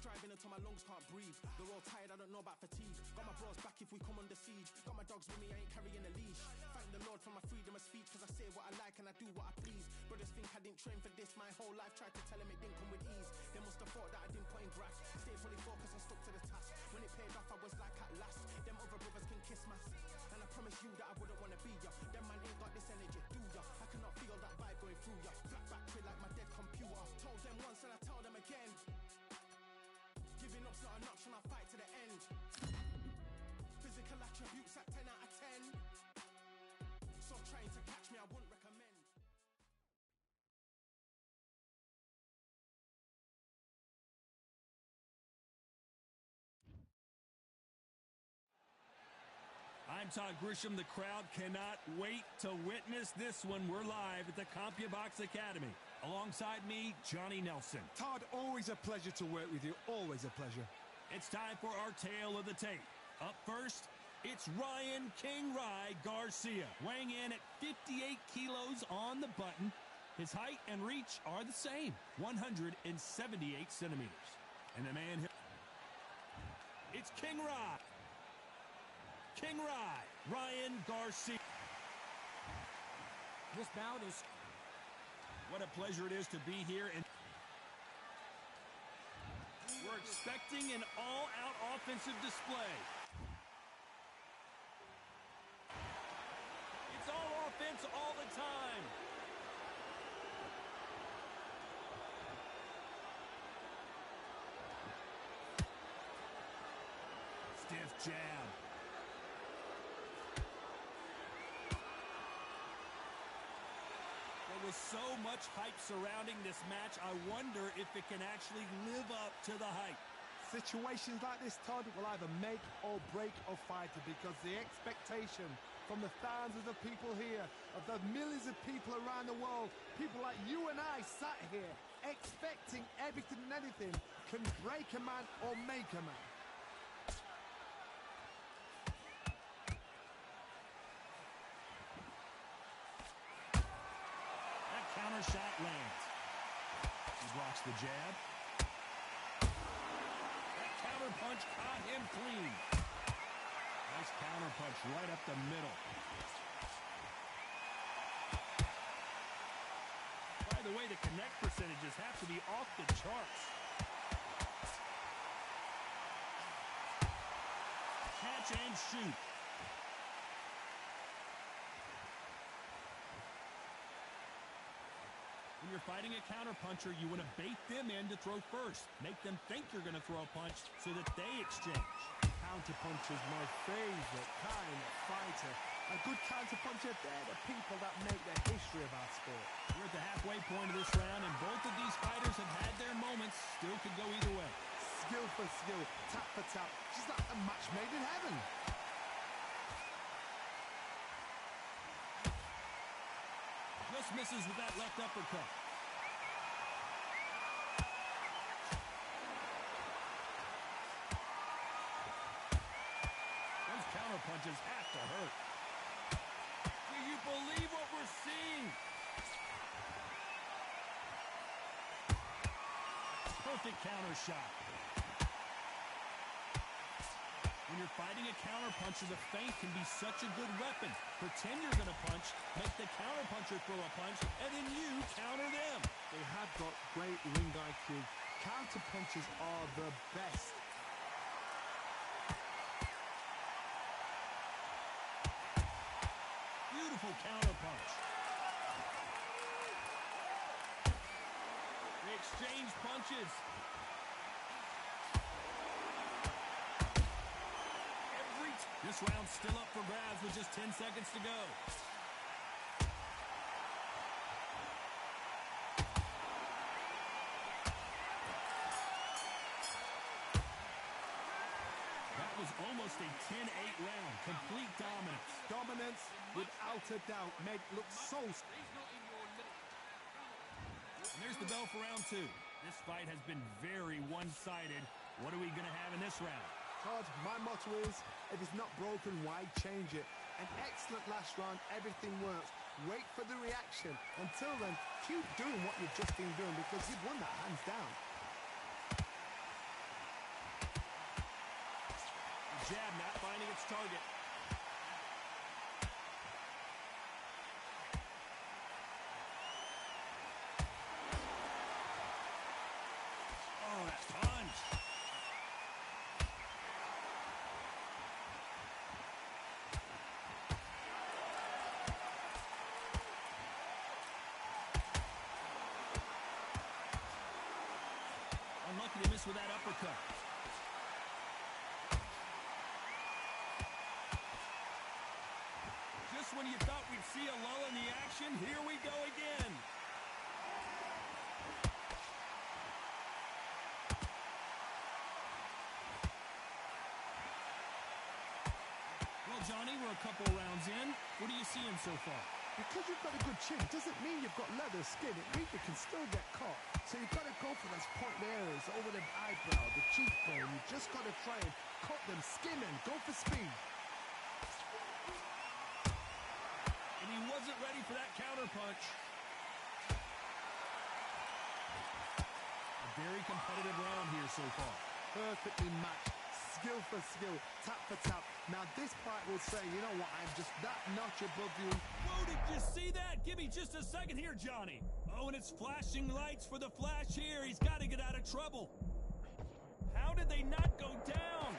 Striving until my lungs can't breathe. They're all tired, I don't know about fatigue. Got my bros back if we come under siege. Got my dogs with me, I ain't carrying a leash. Thank the Lord for my freedom of speech, cause I say what I like and I do what I please. Brothers think I didn't train for this my whole life. Tried to tell them it didn't come with ease. They must have thought that I didn't put in graft. Stayed fully focused and stuck to the task. When it paid off, I was like at last. Them other brothers can kiss my ass. And I promise you that I wouldn't wanna be ya. Them man ain't got this energy, do ya? I cannot feel that vibe going through ya. Flat battery like my dead computer. Told them once and I tell them again. Giving up's not an option, I'll fight to the end. Physical attributes at 10 out of 10. So trying to catch me, I wouldn't recommend. I'm Todd Grisham. The crowd cannot wait to witness this one. We're live at the CompuBox Academy. Alongside me, Johnny Nelson. Todd, always a pleasure to work with you. Always a pleasure. It's time for our tale of the tape. Up first, it's Ryan King Rye Garcia, weighing in at 58 kilos on the button. His height and reach are the same, 178 centimeters. And the man, it's King Rye. King Rye, Ryan Garcia. This bout is... What a pleasure it is to be here, and we're expecting an all-out offensive display. It's all offense all the time. Stiff jab. There was so much hype surrounding this match, I wonder if it can actually live up to the hype. Situations like this, Todd, will either make or break a fighter, because the expectation from the thousands of people here, of the millions of people around the world, people like you and I sat here expecting everything and anything, can break a man or make a man. Counter shot lands. He blocks the jab. That counter punch caught him clean. Nice counter punch right up the middle. By the way, the connect percentages have to be off the charts. Catch and shoot. When you're fighting a counterpuncher, you want to bait them in to throw first. Make them think you're going to throw a punch so that they exchange. Counterpuncher is my favorite kind of fighter. A good counterpuncher, they're the people that make the history of our sport. We're at the halfway point of this round, and both of these fighters have had their moments. Still could go either way. Skill for skill, tap for tap. Just like a match made in heaven. Just misses with that left uppercut. Those counter punches have to hurt. Do you believe what we're seeing? Perfect counter shot. When you're fighting a counterpuncher, the feint can be such a good weapon. Pretend you're going to punch, make the counterpuncher throw a punch, and then you counter them. They have got great ring IQ. Counterpunchers are the best. Beautiful counterpunch. They exchange punches. This round's still up for grabs with just 10 seconds to go. That was almost a 10-8 round. Complete dominance. Dominance, without a doubt, made look so... And there's the bell for round two. This fight has been very one-sided. What are we going to have in this round? Todd, my motto is, if it's not broken, why change it? An excellent last round, everything works. Wait for the reaction. Until then, keep doing what you've just been doing, because you've won that hands down. jab not finding its target. Oh, that punch. Unlucky to miss with that uppercut. Just when you thought we'd see a lull in the action, here we go again. Well, Johnny, we're a couple rounds in. What are you seeing so far? Because you've got a good chin doesn't mean you've got leather skin. It means you can still get caught. So you've got to go for those point areas over the eyebrow, the cheekbone. You've just got to try and cut them, skin them, go for speed. And he wasn't ready for that counter punch. A very competitive round here so far. Perfectly matched. Skill for skill, tap for tap. Now this fight will say, you know what, I'm just that notch above you. Whoa, did you see that? Give me just a second here, Johnny. Oh, and it's flashing lights for the Flash here. He's got to get out of trouble. How did they not go down?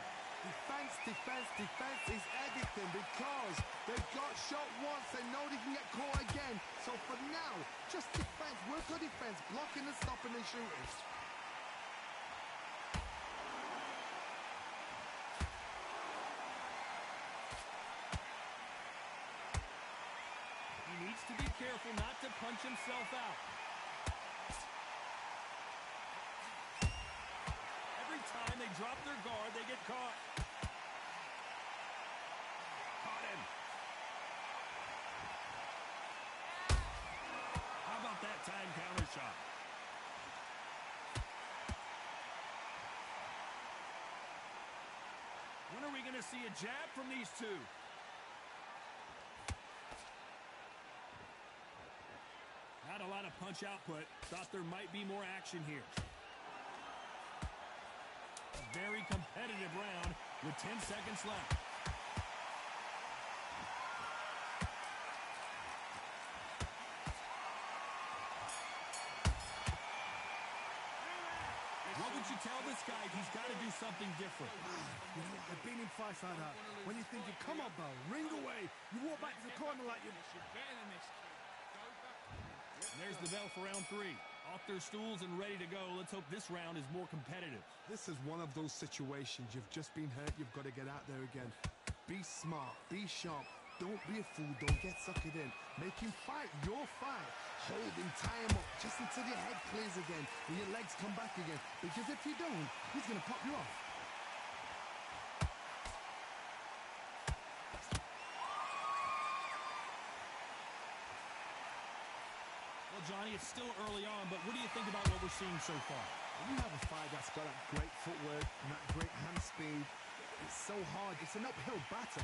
Defense, defense, defense is everything because they got shot once. They know they can get caught again. So for now, just defense, work on defense, blocking and stopping and shooting. He needs to be careful not to punch himself out. Every time they drop their guard, they get caught. Caught him. How about that time counter shot? When are we going to see a jab from these two? Not a lot of punch output. Thought there might be more action here. A very competitive round with 10 seconds left. What would you tell this guy? He's got to do something different. You know, I've been in fights like that. When you're thinking, come on, Bo, ring away. You walk back to the corner like you... And there's the bell for round 3. Off their stools and ready to go. Let's hope this round is more competitive. This is one of those situations. You've just been hurt. You've got to get out there again. Be smart. Be sharp. Don't be a fool. Don't get sucked in. Make him fight your fight. Hold him, tie him up, just until your head clears again and your legs come back again. Because if you don't, he's going to pop you off. Johnny, it's still early on, but what do you think about what we're seeing so far? When you have a fight that's got that great footwork and that great hand speed, it's so hard. It's an uphill battle.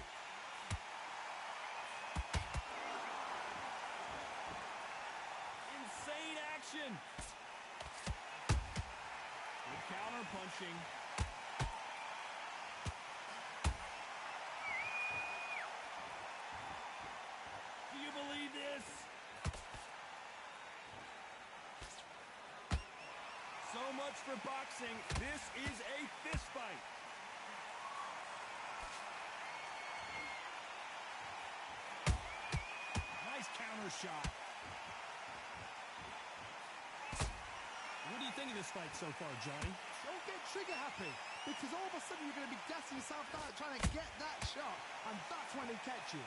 Insane action. Good counter punching. Do you believe this? So much for boxing. This is a fist fight. Nice counter shot. What do you think of this fight so far, Johnny? Don't get trigger happy, because all of a sudden you're going to be gassing yourself out trying to get that shot, and that's when they catch you.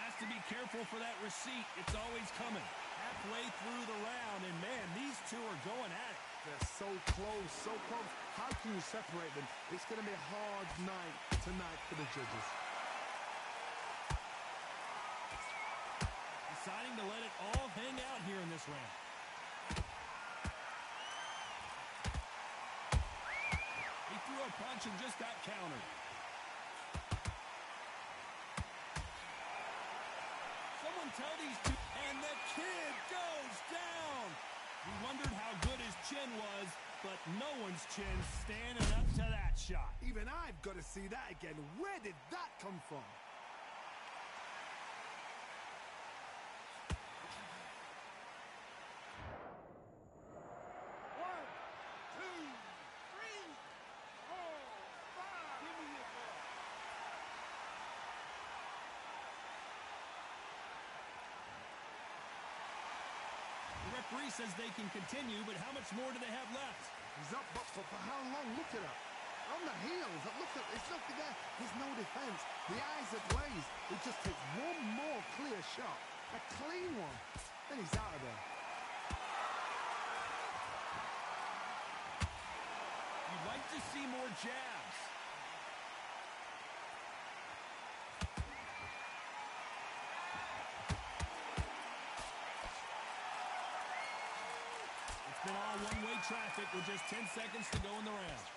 Has to be careful for that receipt. It's always coming. Halfway through the round, and man, these two are going at it. They're so close, so close. How can you separate them? It's going to be a hard night tonight for the judges. Deciding to let it all hang out here in this round. He threw a punch and just got countered. Someone tell these two. And the kid goes down. We wondered how good his chin was, but no one's chin standing up to that shot. Even I've got to see that again. Where did that come from? The referee says they can continue, but how much more do they have left? He's up, but for how long? Look at her. On the heels. Look at, it's nothing there. There's no defense. The eyes are glazed. It just takes one more clear shot. A clean one. Then he's out of there. You'd like to see more jabs. It's been all one-way traffic with just 10 seconds to go in the round.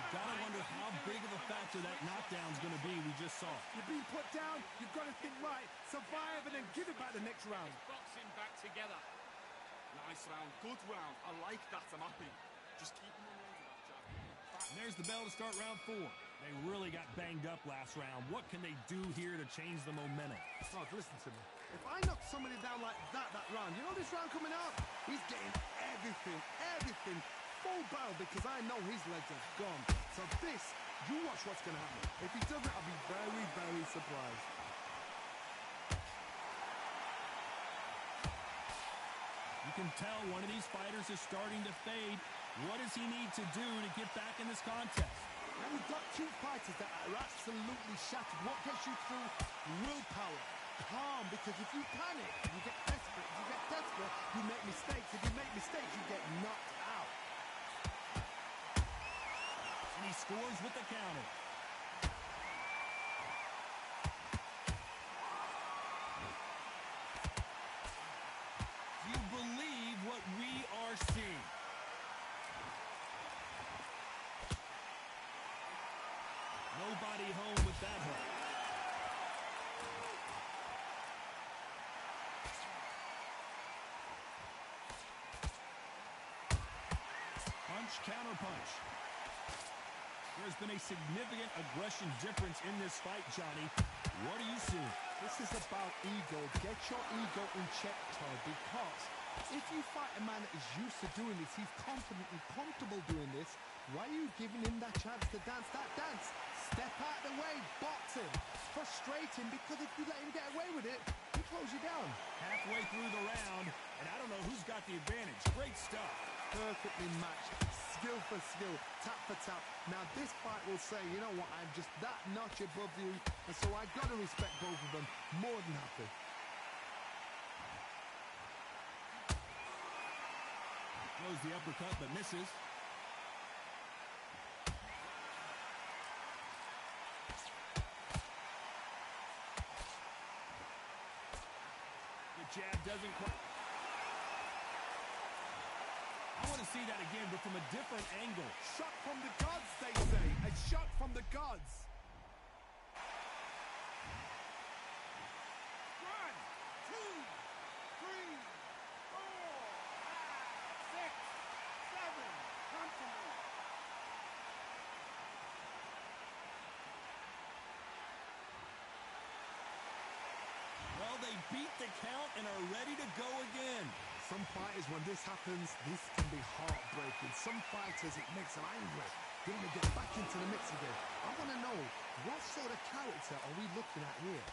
Gotta wonder how big of a factor that knockdown's going to be we just saw. You're being put down, you've got to think right, survive and then give it back the next round. Boxing back together. Nice round, good round. I like that, I'm happy. Just keep him on range of that jab. And there's the bell to start round 4. They really got banged up last round. What can they do here to change the momentum? Rod, listen to me. If I knock somebody down like that round, you know this round coming up? He's getting everything full barrel because I know his legs are gone. So this, you watch what's going to happen. If he doesn't, I'll be very surprised. You can tell one of these fighters is starting to fade. What does he need to do to get back in this contest? Now we've got two fighters that are absolutely shattered. What gets you through? Willpower. Calm, because if you panic, you get desperate. If you get desperate, you make mistakes. If you make mistakes, you get knocked out. And he scores with the counter. Do you believe what we are seeing? Nobody home with that hook. Punch, counter punch. There's been a significant aggression difference in this fight, Johnny. What are you seeing? This is about ego. Get your ego in check, Todd, because if you fight a man that is used to doing this, he's confident and comfortable doing this, why are you giving him that chance to dance that dance? Step out of the way, box him, frustrate him, because if you let him get away with it, he close you down. Halfway through the round, and I don't know who's got the advantage. Great stuff. Perfectly matched, skill for skill, tap for tap. Now this fight will say, you know what, I'm just that notch above you, and so I got to respect both of them. More than happy. Throws the uppercut, but misses. The jab doesn't quite. I want to see that again, but from a different angle. Shot from the gods, they say. A shot from the gods. 1, 2, 3, 4, 5, 6, 7. Come to me. Well, they beat the count and are ready to go again. Some fighters, when this happens, this can be heartbreaking. Some fighters, it makes them angry. They want to get back into the mix again. I want to know, what sort of character are we looking at here?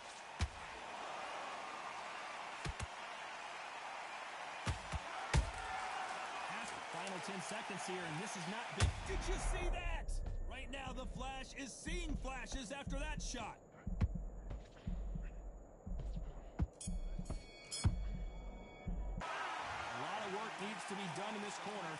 Final 10 seconds here, and this is not big. Did you see that? Right now, the Flash is seeing flashes after that shot. Work needs to be done in this corner.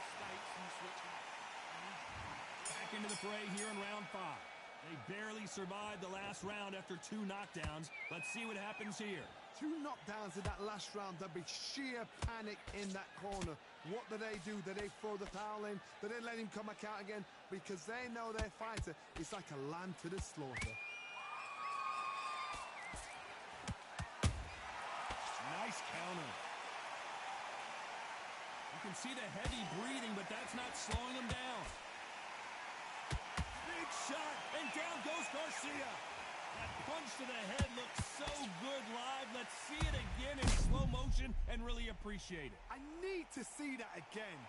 Back into the fray here in round 5. They barely survived the last round after 2 knockdowns. Let's see what happens here. 2 knockdowns in that last round. There'll be sheer panic in that corner. What do? Do they throw the towel in? Do they let him come back out again? Because they know their fighter is like a lamb to the slaughter. Nice counter. You can see the heavy breathing, but that's not slowing him down. Big shot, and down goes Garcia. That punch to the head looks so good live. Let's see it again in slow motion and really appreciate it. I need to see that again.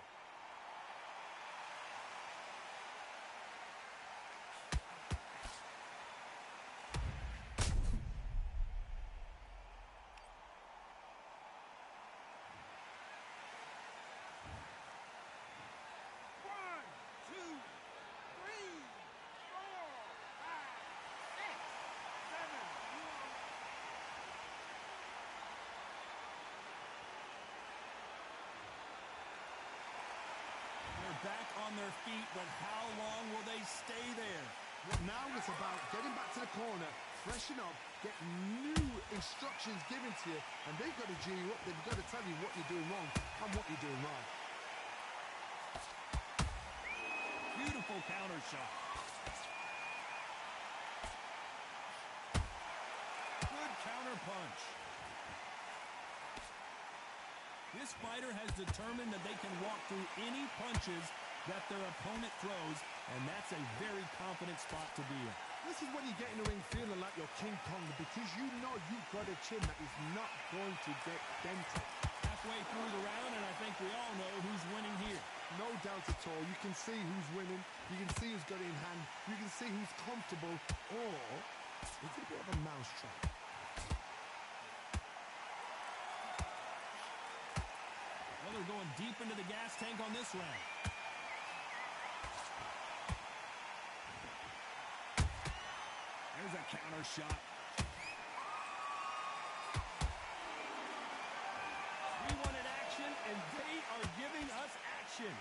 Back on their feet, but how long will they stay there? Well, now it's about getting back to the corner, freshen up, get new instructions given to you, and they've got to G you up. They've got to tell you what you're doing wrong and what you're doing right. Beautiful counter shot. Good counter punch. This fighter has determined that they can walk through any punches that their opponent throws, and that's a very confident spot to be in. This is when you get in the ring feeling like you're King Kong, because you know you've got a chin that is not going to get dented. Halfway through the round, and I think we all know who's winning here. No doubt at all. You can see who's winning. You can see who's got it in hand. You can see who's comfortable. Or it's a bit of a mousetrap. Well, they're going deep into the gas tank on this round. There's a counter shot. 3 wanted action, and they are giving us action.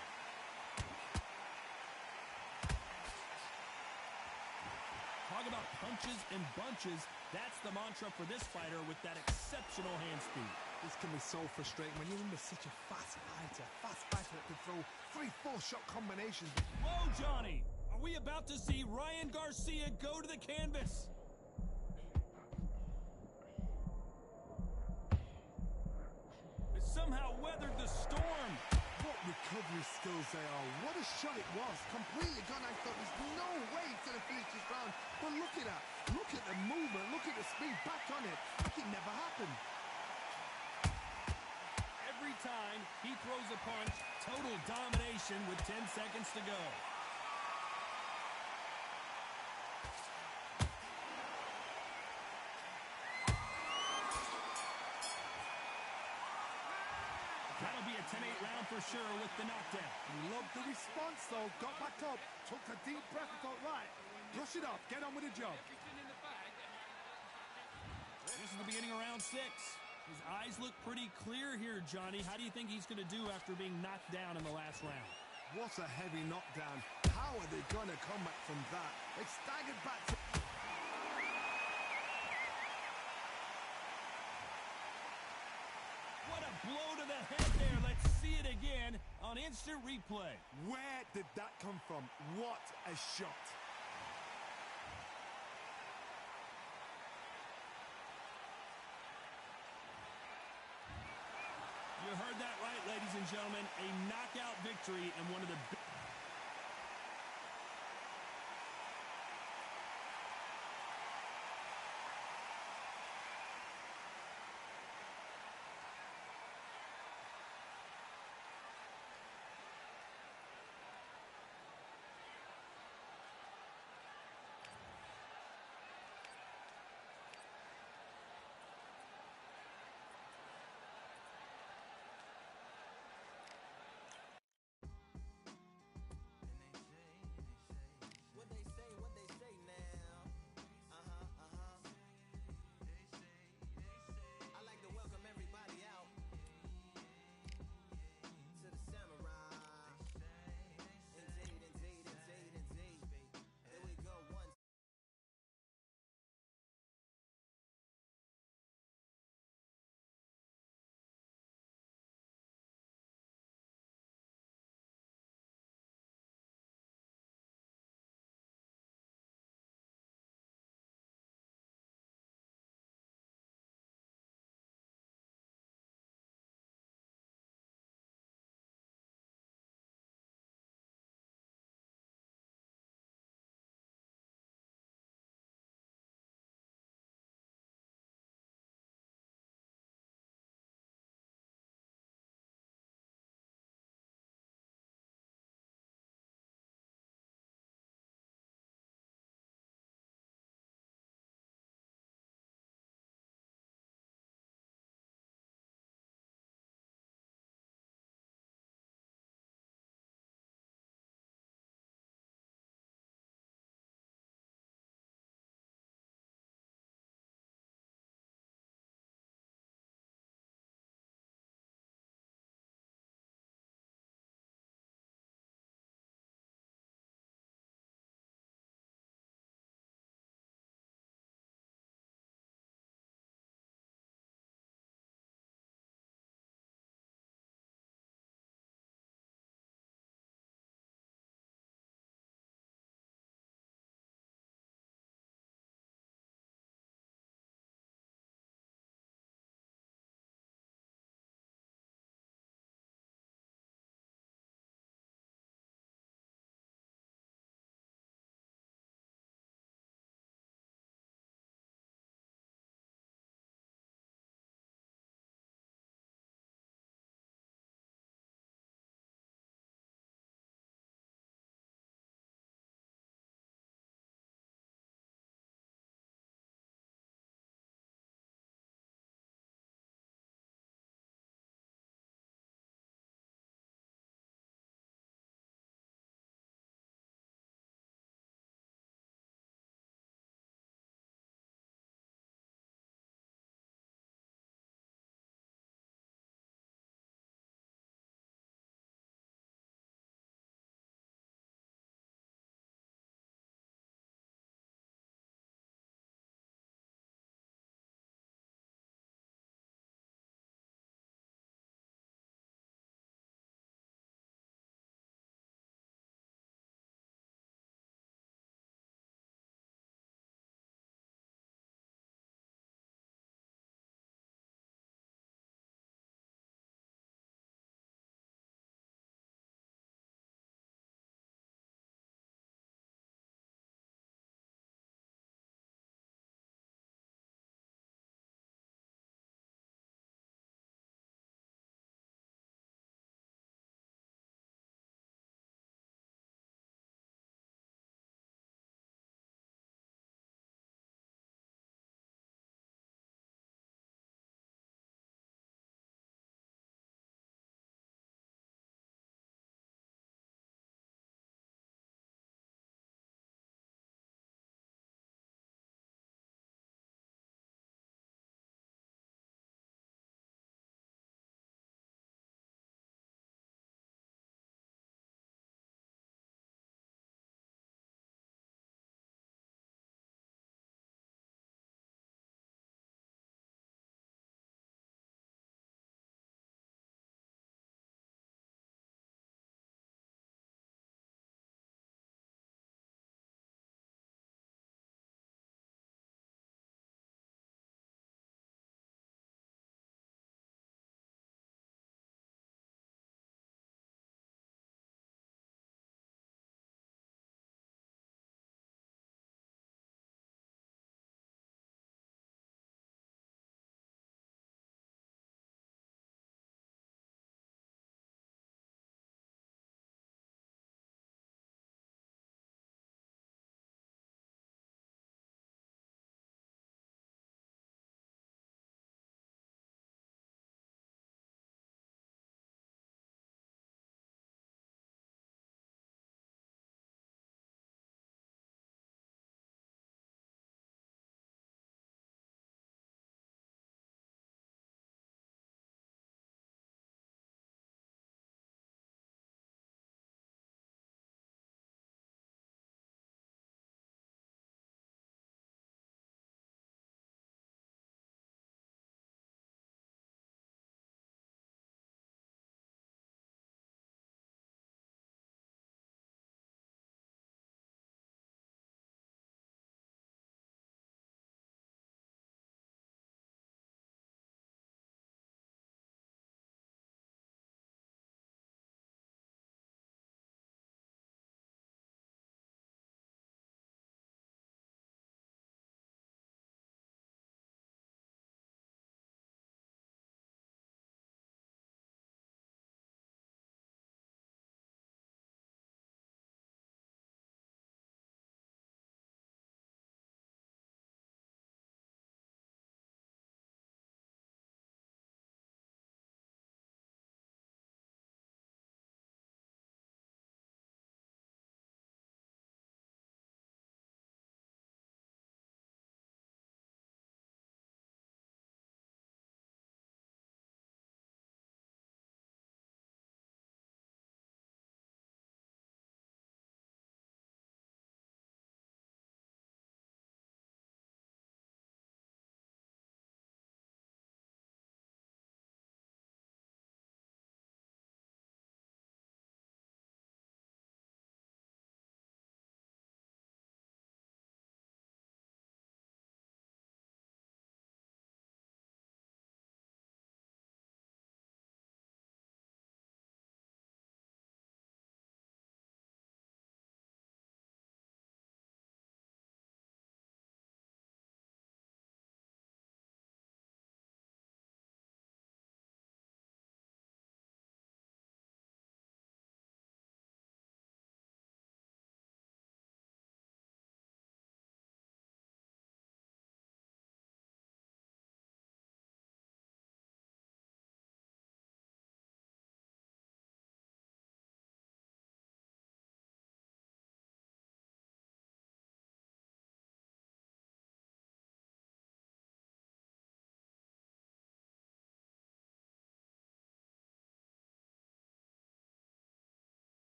Talk about punches and bunches. That's the mantra for this fighter with that exceptional hand speed. This can be so frustrating when you're under such a fast fighter that can throw 3-4 shot combinations. Whoa, Johnny! Are we about to see Ryan Garcia go to the canvas? It somehow weathered the storm. What recovery skills they are. What a shot it was. Completely gone. I thought there's no way he's going to finish this round. But look at that. Look at the movement. Look at the speed. Back on it. Like it never happened. Every time he throws a punch, total domination with 10 seconds to go. That'll be a 10-8 round for sure with the knockdown. Loved the response, though. Got back up. Took a deep breath and thought, right, brush it off. Get on with the job. This is the beginning of round 6. His eyes look pretty clear here, Johnny. How do you think he's going to do after being knocked down in the last round? What a heavy knockdown. How are they going to come back from that? They staggered back to... What a blow to the head there. Let's see it again on instant replay. Where did that come from? What a shot. You heard that right, ladies and gentlemen. A knockout victory and one of the big...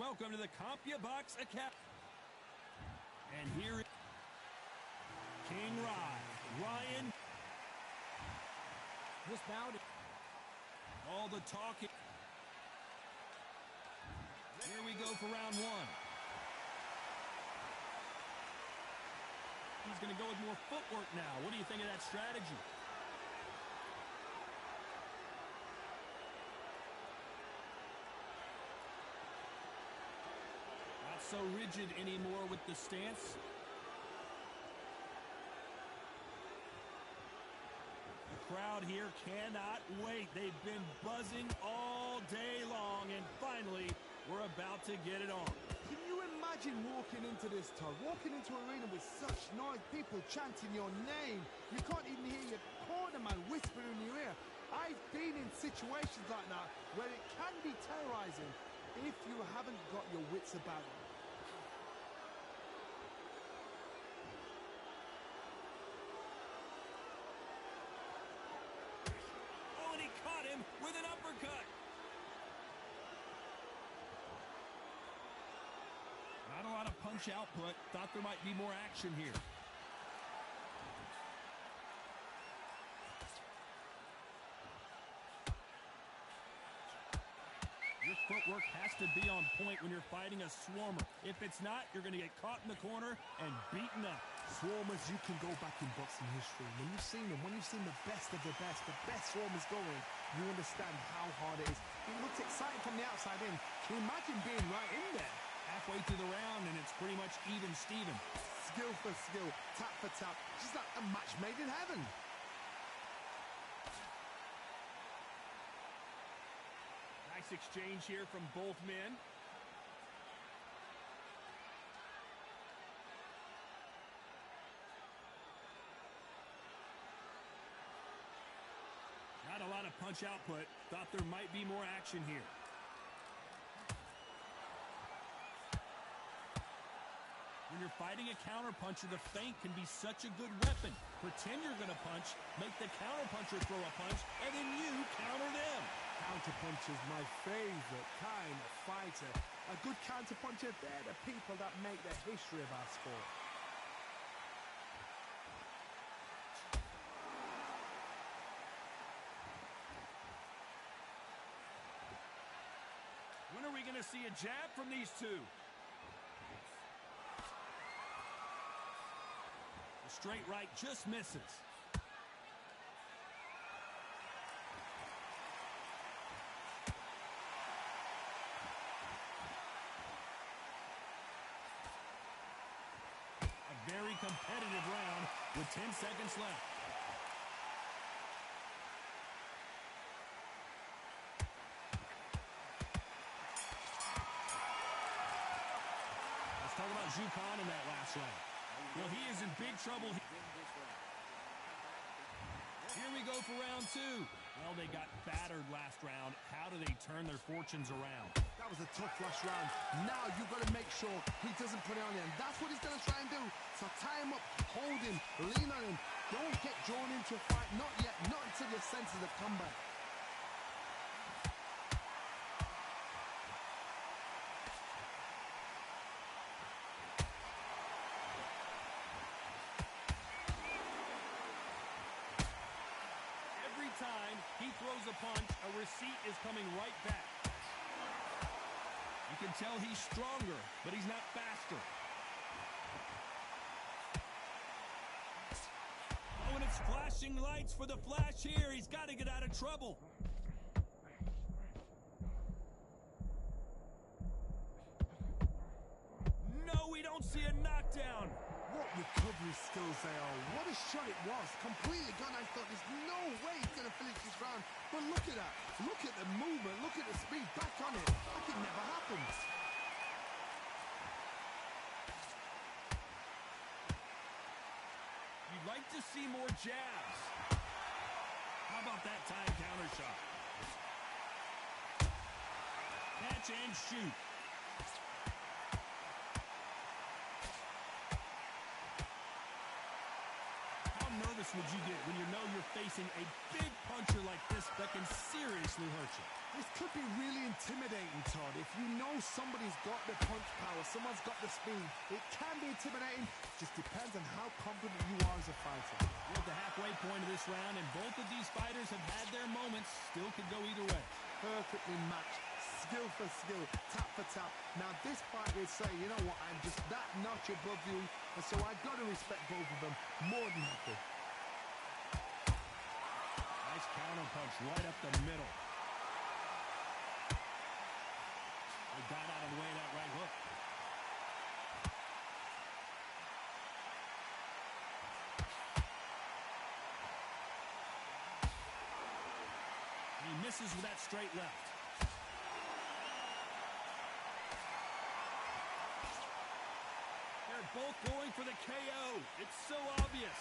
Welcome to the CompuBox Academy. And here is King Ryan. This bout. All the talking. Here we go for round one. He's going to go with more footwork now. What do you think of that strategy? Not so rigid anymore with the stance. The crowd here cannot wait. They've been buzzing all day long, and finally, we're about to get it on. Can you imagine walking into this, Todd? Walking into an arena with such noise, people chanting your name. You can't even hear your cornerman whispering in your ear. I've been in situations like that where it can be terrorizing if you haven't got your wits about you. Oh, and he caught him with an uppercut. Not a lot of punch output. Thought there might be more action here. Your footwork has to be on point when you're fighting a swarmer. If it's not, you're going to get caught in the corner and beaten up. Swarmers, you can go back in boxing history. When you've seen them, when you've seen the best of the best swarmers going, you understand how hard it is. It looks exciting from the outside in. Can you imagine being right in there? Halfway through the round, and it's pretty much even Steven. Skill for skill, tap for tap. Just like a match made in heaven. Nice exchange here from both men. Not a lot of punch output. Thought there might be more action here. When you're fighting a counterpuncher, the feint can be such a good weapon. Pretend you're going to punch, make the counterpuncher throw a punch, and then you counter them. Counterpuncher's my favorite kind of fighter. A good counterpuncher, they're the people that make the history of our sport. When are we going to see a jab from these two? The straight right just misses. A very competitive round with 10 seconds left. Let's talk about Zhu Khan in that last round. Well, he is in big trouble. Here we go for round two. Well, they got battered last round. How do they turn their fortunes around? That was a tough last round. Now you've got to make sure he doesn't put it on you. And that's what he's going to try and do. So tie him up, hold him, lean on him. Don't get drawn into a fight. Not yet. Not until your senses have come back. Time he throws a punch, a receipt is coming right back. You can tell he's stronger, but he's not faster. Oh, and it's flashing lights for the flash here. He's got to get out of trouble. No, we don't see a knockdown. What recovery skills they are. What a shot it was. Completely gone. I thought there's no way he's going to finish this round. But look at that. Look at the movement. Look at the speed. Back on it. Like it never happened. You'd like to see more jabs. How about that time counter shot? Catch and shoot. How nervous would you get when you know you're facing a big puncher like this that can seriously hurt you? This could be really intimidating, Todd. If you know somebody's got the punch power, someone's got the speed, it can be intimidating. Just depends on how confident you are as a fighter. We're at the halfway point of this round, and both of these fighters have had their moments. Still could go either way. Perfectly matched, skill for skill, tap for tap. Now this fight will say, you know what, I'm just that notch above you, and so I've got to respect both of them more than happy. Nice counter punch right up the middle. They got out of the way of that right hook. He misses with that straight left. They're both going for the KO. It's so obvious.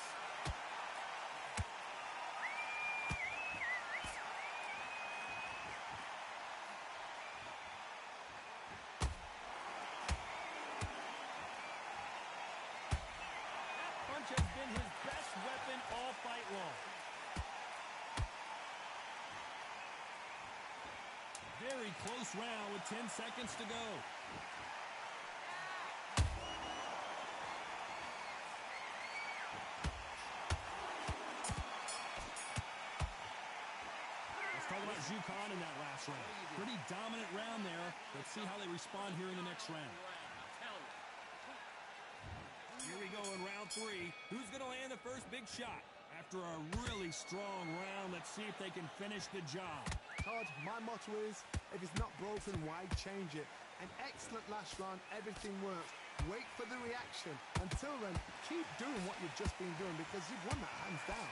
Has been his best weapon all fight long. Very close round with 10 seconds to go. Let's talk about Zhu Khan in that last round. Pretty dominant round there. Let's see how they respond here in the next round. Here we go in round 3. Who's going to land the first big shot? After a really strong round, let's see if they can finish the job. Todd, my motto is, if it's not broken, why change it? An excellent last round, everything works. Wait for the reaction. Until then, keep doing what you've just been doing because you've won that hands down.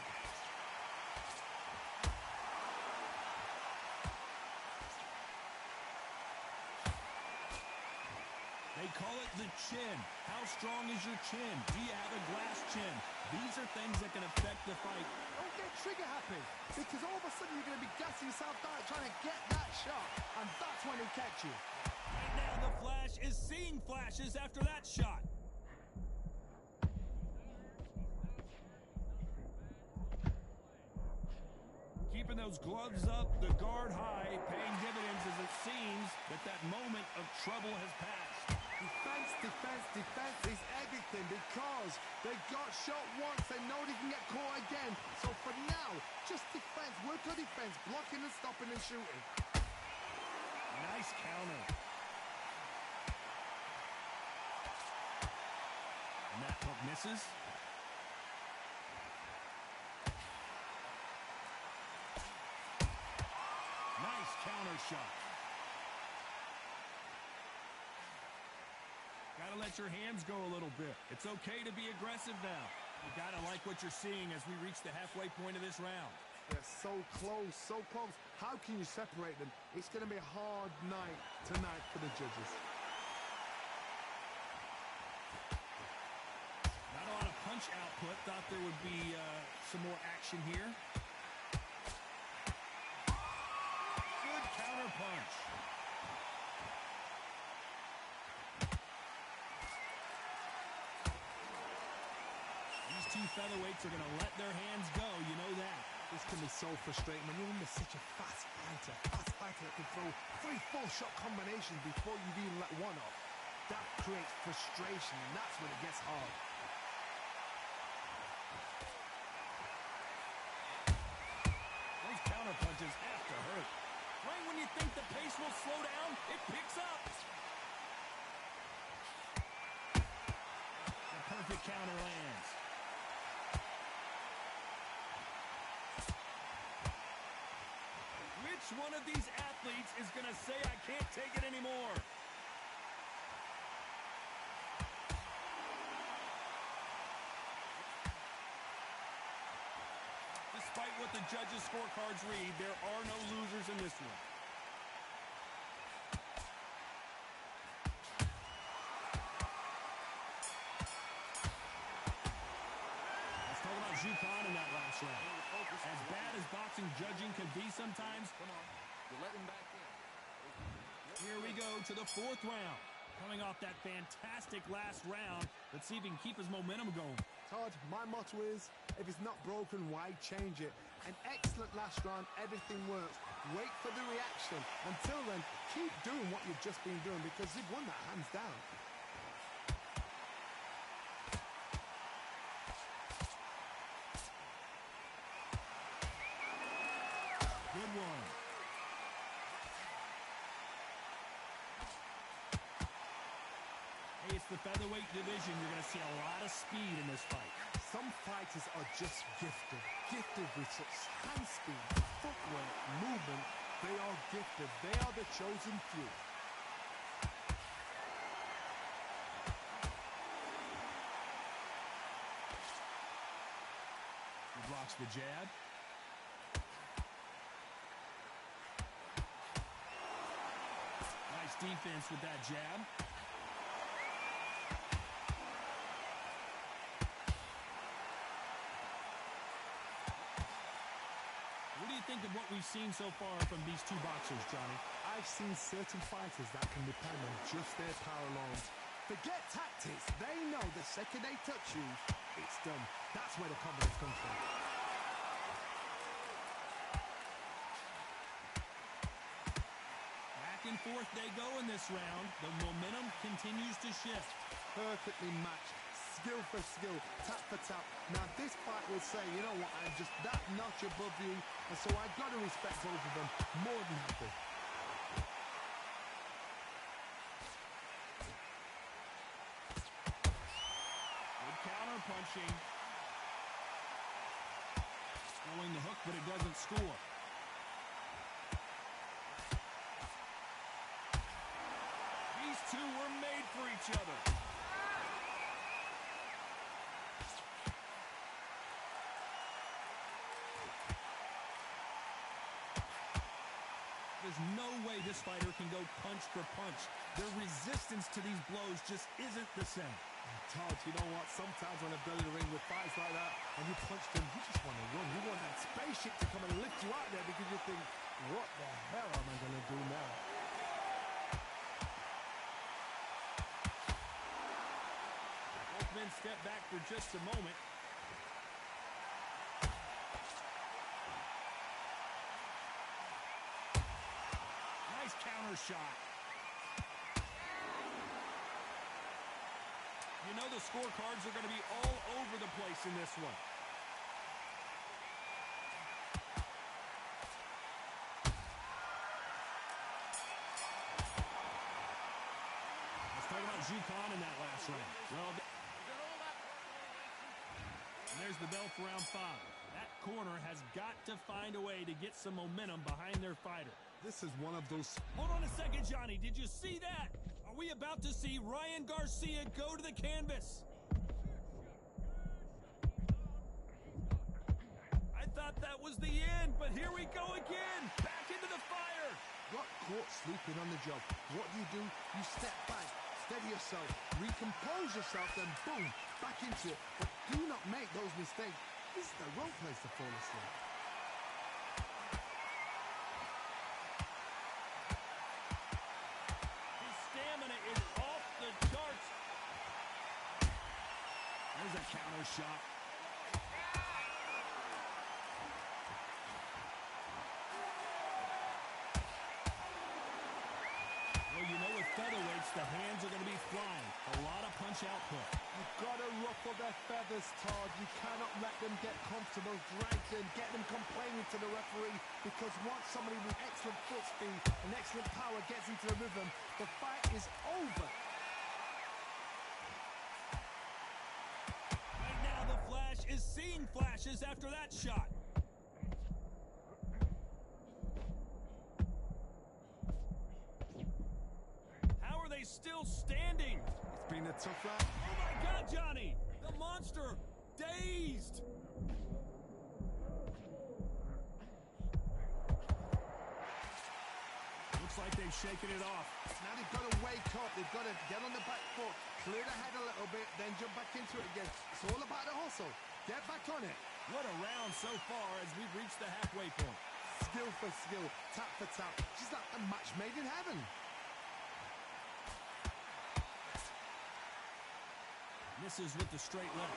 They call it the chin. How strong is your chin? Do you have a glass chin? These are things that can affect the fight. Don't get trigger happy, because all of a sudden you're going to be gassing yourself down trying to get that shot, and that's when he'll catch you. Right now the Flash is seeing flashes after that shot. Keeping those gloves up, the guard high, paying dividends as it seems that moment of trouble has passed. Defense, defense, defense is everything because they got shot once. They know they can get caught again. So for now, just defense. Work on defense, blocking and stopping and shooting. Nice counter. And that hook misses. Nice counter shot. Gotta let your hands go a little bit. It's okay to be aggressive now. You gotta like what you're seeing as we reach the halfway point of this round. They're so close, so close. How can you separate them? It's gonna be a hard night tonight for the judges. Not a lot of punch output. Thought there would be some more action here. Good counter punch. These two featherweights are going to let their hands go. You know that. This can be so frustrating when you're under such a fast fighter that can throw 3-4 shot combinations before you've even let one off. That creates frustration, and that's when it gets hard. Those counter punches have to hurt. Right when you think the pace will slow down, it picks up. The perfect counter lands. Which one of these athletes is going to say, I can't take it anymore? Despite what the judges' scorecards read, there are no losers in this one. Let's talk about Zhu Khan in that last round. As bad as boxing judging can be sometimes, Come on. You let him back in. here we go to the fourth round. Coming off that fantastic last round, let's see if he can keep his momentum going. Todd, my motto is, if it's not broken, why change it? An excellent last round, everything works. Wait for the reaction. Until then, keep doing what you've just been doing because you've won that hands down. Good one. Hey, it's the featherweight division. You're going to see a lot of speed in this fight. Some fighters are just gifted with such hand speed, footwork, movement. They are gifted. They are the chosen few. He blocks the jab. Nice defense with that jab. What do you think of what we've seen so far from these two boxers, Johnny? I've seen certain fighters that can depend on just their power alone. Forget tactics. They know the second they touch you, it's done. That's where the confidence comes from. Back and forth they go in this round. The momentum continues to shift. Perfectly matched. Skill for skill, tap for tap. Now this fight will say, you know what, I'm just that notch above you, and so I've got to respect both of them more than happy. Good counter punching. Throwing the hook, but it doesn't score. These two were made for each other. There's no way this fighter can go punch for punch. Their resistance to these blows just isn't the same. Todd, you know what? Sometimes when I've been in the ring with fights like that, and you punch them, you just want to run. You want that spaceship to come and lift you out there because you think, what the hell am I going to do now? Both men step back for just a moment. Nice counter shot. You know the scorecards are going to be all over the place in this one. Let's talk about Zhu Khan in that last round. Well, and there's the bell for round 5. That corner has got to find a way to get some momentum behind their fighter. This is one of those... Hold on a second, Johnny. Did you see that? Are we about to see Ryan Garcia go to the canvas? I thought that was the end, but here we go again. Back into the fire. Got caught sleeping on the job. What do? You step back, steady yourself, recompose yourself, then boom, back into it. But do not make those mistakes. This is the wrong place to fall asleep. His stamina is off the charts. There's a counter shot. Well, you know with featherweights, the hands are going to be flying. A lot of punch output. You've got to ruffle their feathers, Todd. You cannot let them get comfortable, drag them, get them complaining to the referee, because once somebody with excellent foot speed and excellent power gets into the rhythm, the fight is over. Right now, the Flash is seeing flashes after that shot. How are they still standing? It's been a tough round. Oh my God, Johnny! The monster! Dazed! Looks like they've shaken it off. Now they've got to wake up. They've got to get on the back foot, clear the head a little bit, then jump back into it again. It's all about the hustle. Get back on it. What a round so far as we've reached the halfway point. Skill for skill, tap for tap. She's like a match made in heaven. Misses with the straight left.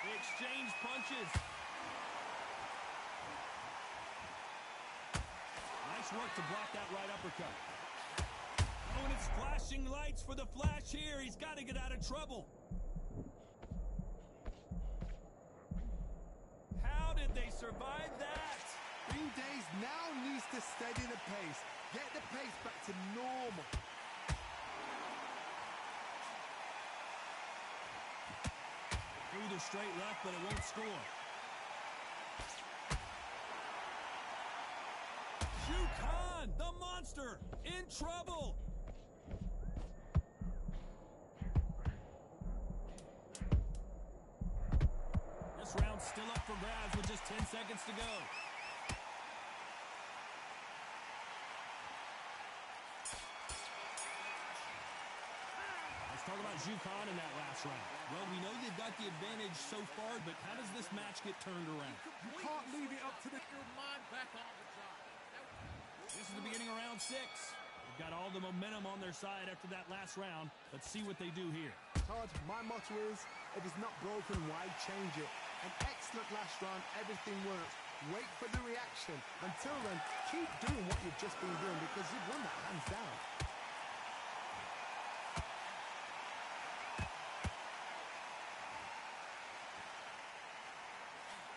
They exchange punches. Nice work to block that right uppercut. Oh, and it's flashing lights for the flash here. He's got to get out of trouble. How did they survive that? Green Days now needs to steady the pace. Get the pace back to normal. Through the straight left, but it won't score. Khan, the monster, in trouble. This round's still up for grabs with just 10 seconds to go. Let's talk about Khan in that last round. Well, we know they've got the advantage so far, but how does this match get turned around? You can't leave it up to the... Your mind back on the job. This is the beginning of round 6. They've got all the momentum on their side after that last round. Let's see what they do here. Todd, my motto is, if it's not broken, why change it? An excellent last round, everything works. Wait for the reaction. Until then, keep doing what you've just been doing because you've won that hands down.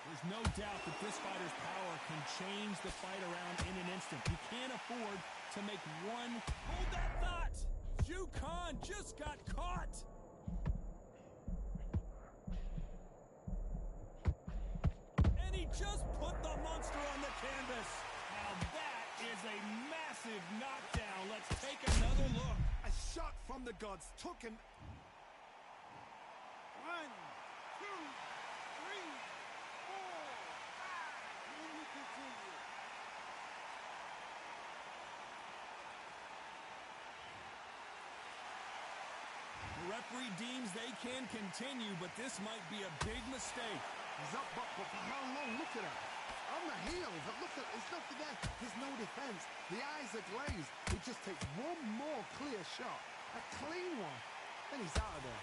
There's no doubt that this fighter's power can change the fight around in an instant. You can't afford to make one... Hold that thought! Khan just got caught! And he just put the monster on the canvas. Now that is a massive knockdown. Let's take another look. A shot from the gods took him... 1, 2, 3, 4, 5. Then we continue. The referee deems they can continue, but this might be a big mistake. He's up, but for how long? Look at that. On the heels. Look at, it's nothing there. There's no defense. The eyes are glazed. He just takes one more clear shot. A clean one. Then he's out of there.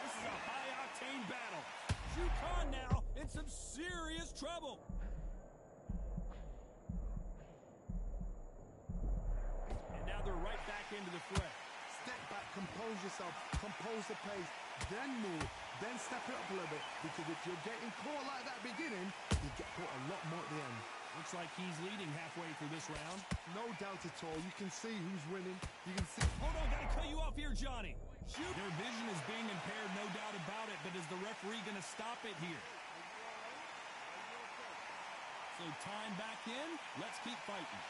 This is a high-octane battle. Khan now in some serious trouble. And now they're right back into the fray. Step back, compose yourself, compose the pace, then move, then step it up a little bit. Because if you're getting caught like that beginning, you get caught a lot more at the end. Looks like he's leading halfway through this round. No doubt at all. You can see who's winning. You can see... Hold on, gotta cut you off here, Johnny. Shoot. Their vision is being impaired, no doubt about it, but is the referee gonna stop it here? So time back in. Let's keep fighting.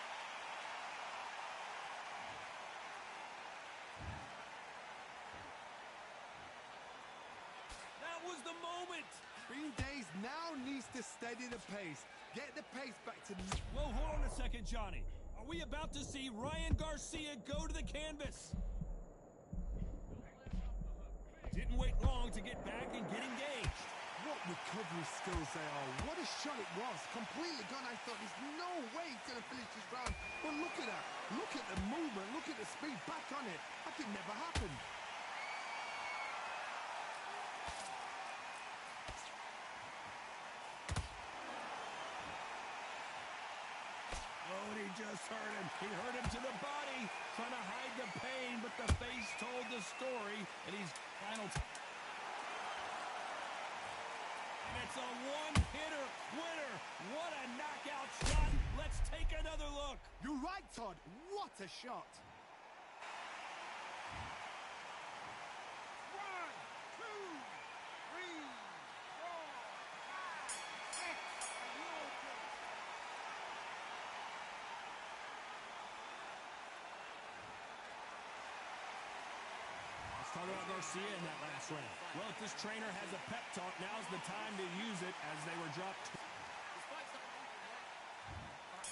That was the moment. Green Days now needs to steady the pace. Get the pace back to... Whoa, hold on a second, Johnny. Are we about to see Ryan Garcia go to the canvas? Didn't wait long to get back and get engaged. What recovery skills they are. What a shot it was. Completely gone. I thought there's no way he's going to finish this round. But look at that. Look at the movement. Look at the speed. Back on it. That could never happen. Oh, and he just hurt him. He hurt him to the body, trying to hide the pain, but the face told the story, and he's final. And it's a one-hitter winner. What a knockout shot. Let's take another look. You're right, Todd. What a shot. 1, 2, 3, 4, 5, 6. Are you okay? Let's talk about Garcia in that last round. Well, if this trainer has a pep talk, now's the time to use it as they were dropped.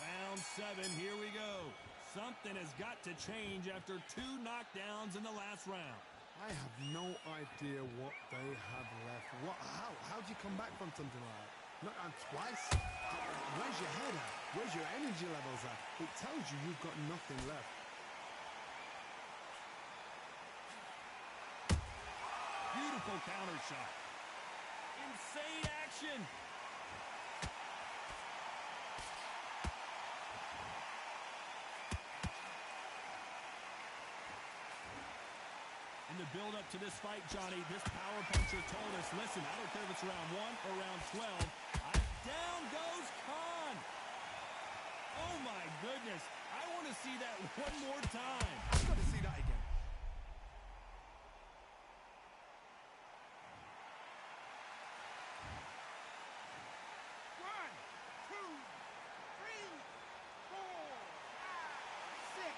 Round 7, here we go. Something has got to change after 2 knockdowns in the last round. I have no idea what they have left. How do you come back from something like that? Not down twice. Where's your head at? Where's your energy levels at? It tells you you've got nothing left. Beautiful counter shot. Insane action. In the build-up to this fight, Johnny, this power puncher told us, listen, I don't care if it's round 1 or round 12. Down goes Khan. Oh, my goodness. I want to see that one more time. I've got to see that again. One, two, three, four, five, six,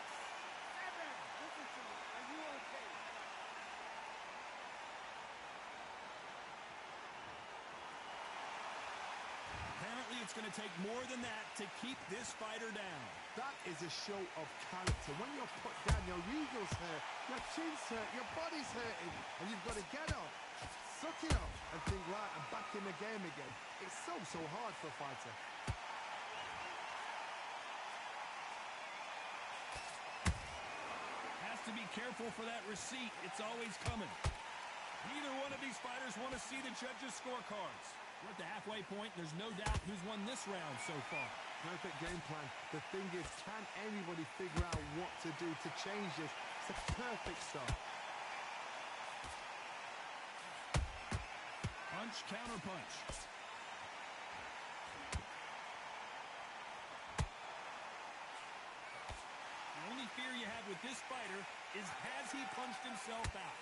seven. Listen to me. Are you okay? Apparently, it's going to take more than that to keep this fighter down. That is a show of character. When you're put down, your ego's hurt, your chin's hurt, your body's hurting, and you've got to get up, suck it up, and think, right, I'm back in the game again. It's so hard for a fighter. Has to be careful for that receipt. It's always coming. Neither one of these fighters want to see the judges' scorecards. We're at the halfway point. There's no doubt who's won this round so far. Perfect game plan. The thing is, can anybody figure out what to do to change this? It's a perfect start. Punch, counter punch. The only fear you have with this fighter is, has he punched himself out?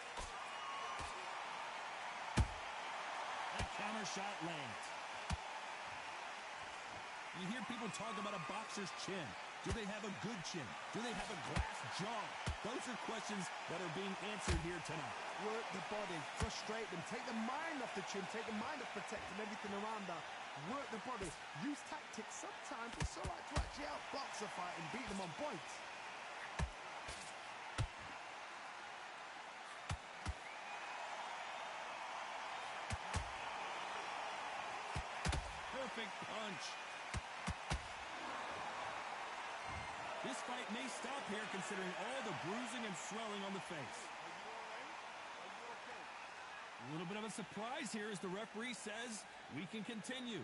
That counter shot lands. You hear people talk about a boxer's chin. Do they have a good chin? Do they have a glass jaw? Those are questions that are being answered here tonight. Work the body, frustrate them, take the mind off the chin, take the mind off protecting everything around that. Work the body, use tactics. Sometimes it's so hard to actually outbox a fight and beat them on points. Perfect punch. This fight may stop here considering all the bruising and swelling on the face. A little bit of a surprise here as the referee says we can continue.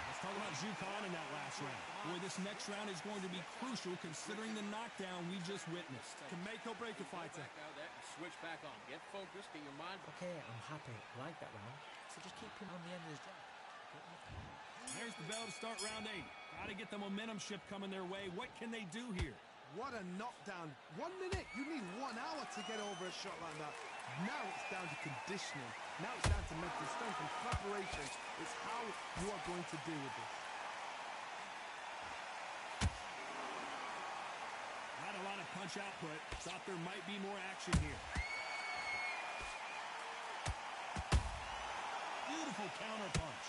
Let's talk about Khan in that last round. Boy, this next round is going to be crucial considering the knockdown we just witnessed. Can make or break a fighter. Back out there and switch back on. Get focused, get your mind. Okay, I'm happy. I like that round. So just keep him on the end of his job. There's the bell to start round 8. Got to get the momentum shift coming their way. What can they do here? What a knockdown. 1 minute. You need 1 hour to get over a shot like that. Now it's down to conditioning. Now it's down to mental strength and preparation. It's how you are going to deal with this. Not a lot of punch output. Thought there might be more action here. Beautiful counter punch.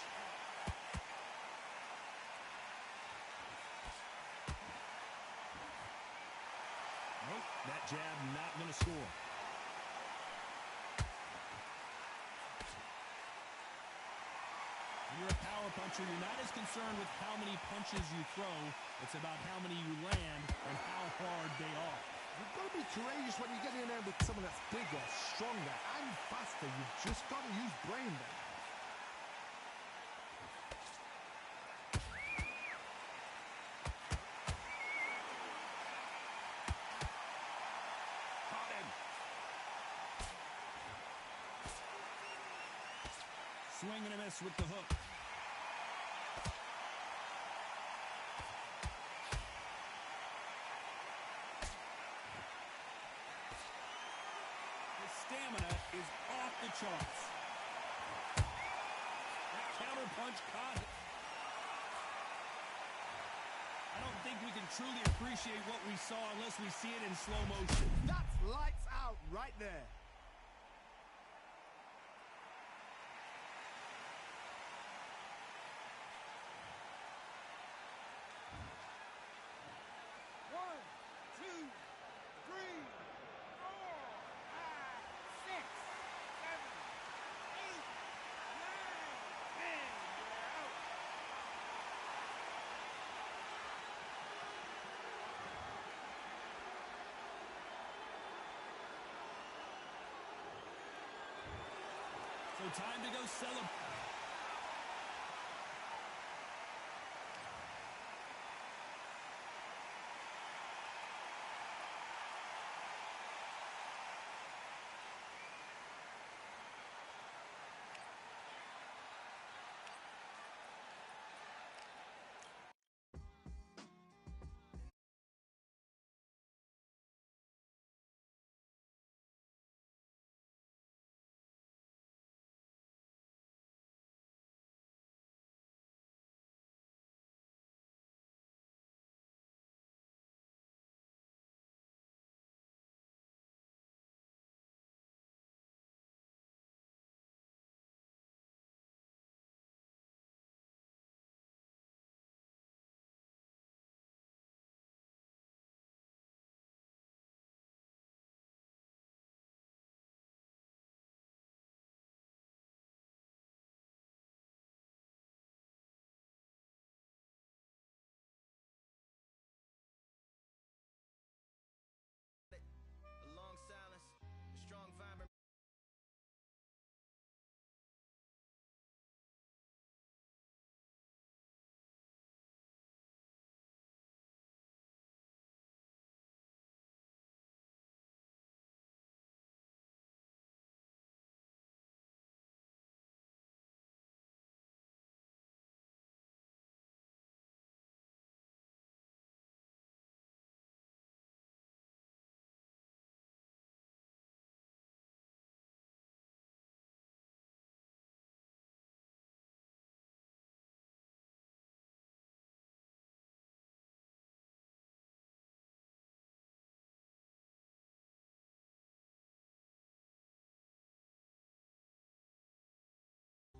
Nope, that jab not going to score. When you're a power puncher, you're not as concerned with how many punches you throw. It's about how many you land and how hard they are. You've got to be courageous when you get in there with someone that's bigger, stronger, and faster. You've just got to use brain there. Caught him. Swing and a miss with the hook. His stamina is off the charts. That counter punch caught it. I don't think we can truly appreciate what we saw unless we see it in slow motion. That's lights out right there. time to go celebrate. A long silence, a strong vibrant.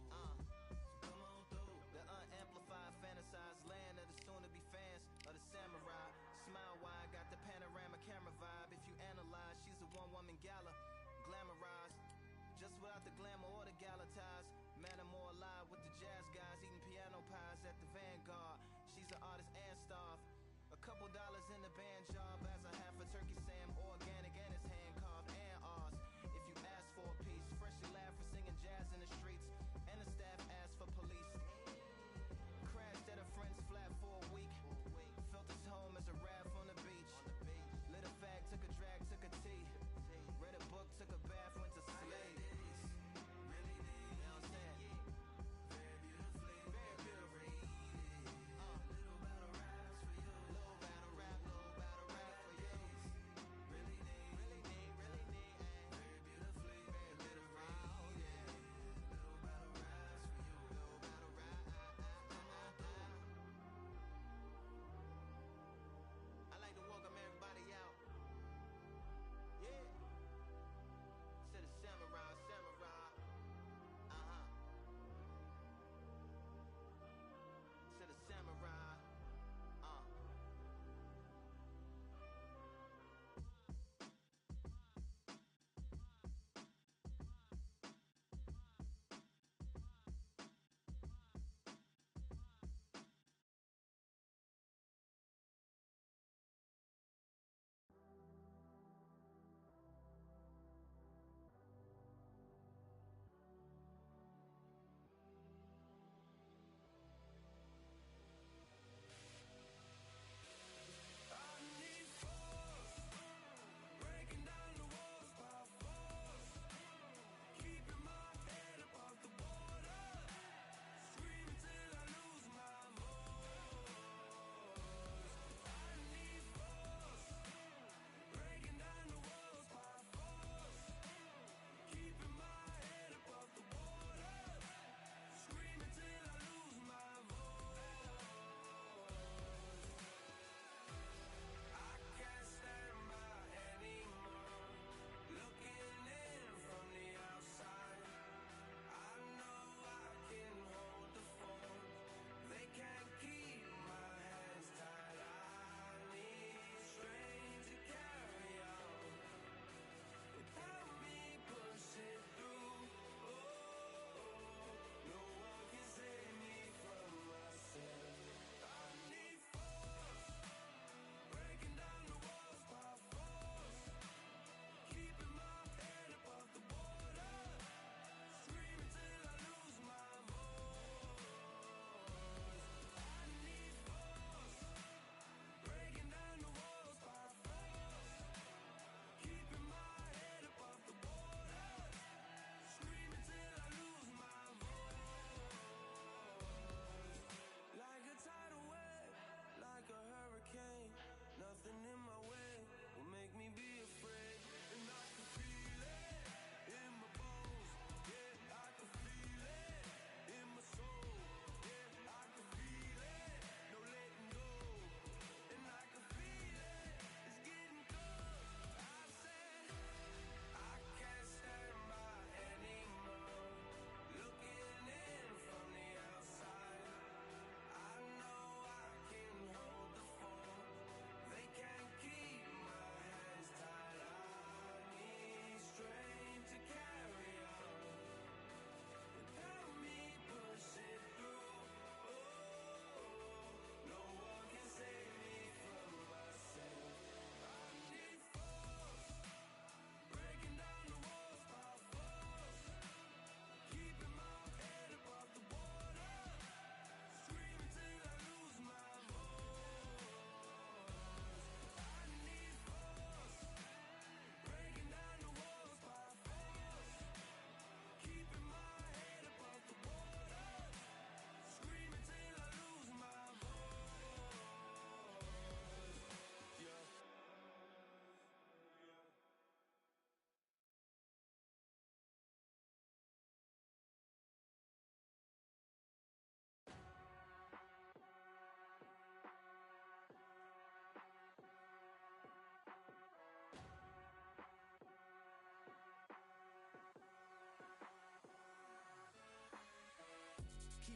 Come on through the unamplified, fantasized land of the soon-to-be fans of the samurai. Smile wide, got the panorama camera vibe. If you analyze, she's a one-woman gala, glamorized, just without the glamour or the gala ties. Man, I'm more alive with the jazz guys, eating piano pies at the Vanguard. She's an artist and starved. A couple dollars in the band job as a half a turkey Sam, organic and it's hand carved and ours. If you ask for a piece, freshly laugh for singing jazz in the streets, and the staff asked for police. Crashed at a friend's flat for a week. Felt his home as a raft on the beach. Lit a fag, took a drag, took a tea. Read a book, took a bath, went to sleep. You know what I'm saying? Very beautifully. Little battle rap.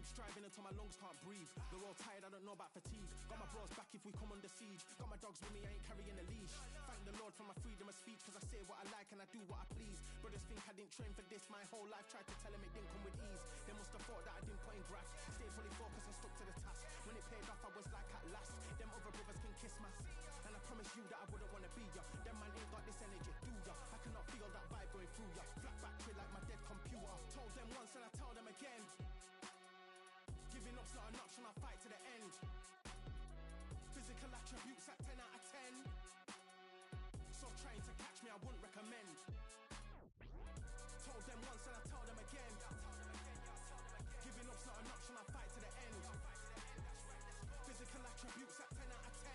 keep striving until my lungs can't breathe. They're all tired, I don't know about fatigue. Got my bros back if we come under siege. Got my dogs with me, I ain't carrying a leash. Thank the Lord for my freedom of speech, cause I say what I like and I do what I please. Brothers think I didn't train for this my whole life. Tried to tell them it didn't come with ease. They must have thought that I didn't put in graft. Stayed fully focused and stuck to the task. When it paid off, I was like at last. Them other brothers can kiss my ass. And I promise you that I wouldn't wanna be ya. Them man ain't got this energy, do ya? I cannot feel that vibe going through ya. Flat battery like my dead computer. Told them once and I tell them again. Giving up's not an option, I'll fight to the end. Physical attributes at 10 out of 10. So trying to catch me, I wouldn't recommend. Told them once and I tell them again. Giving up's not an option, I'll fight to the end. Physical attributes at 10 out of 10.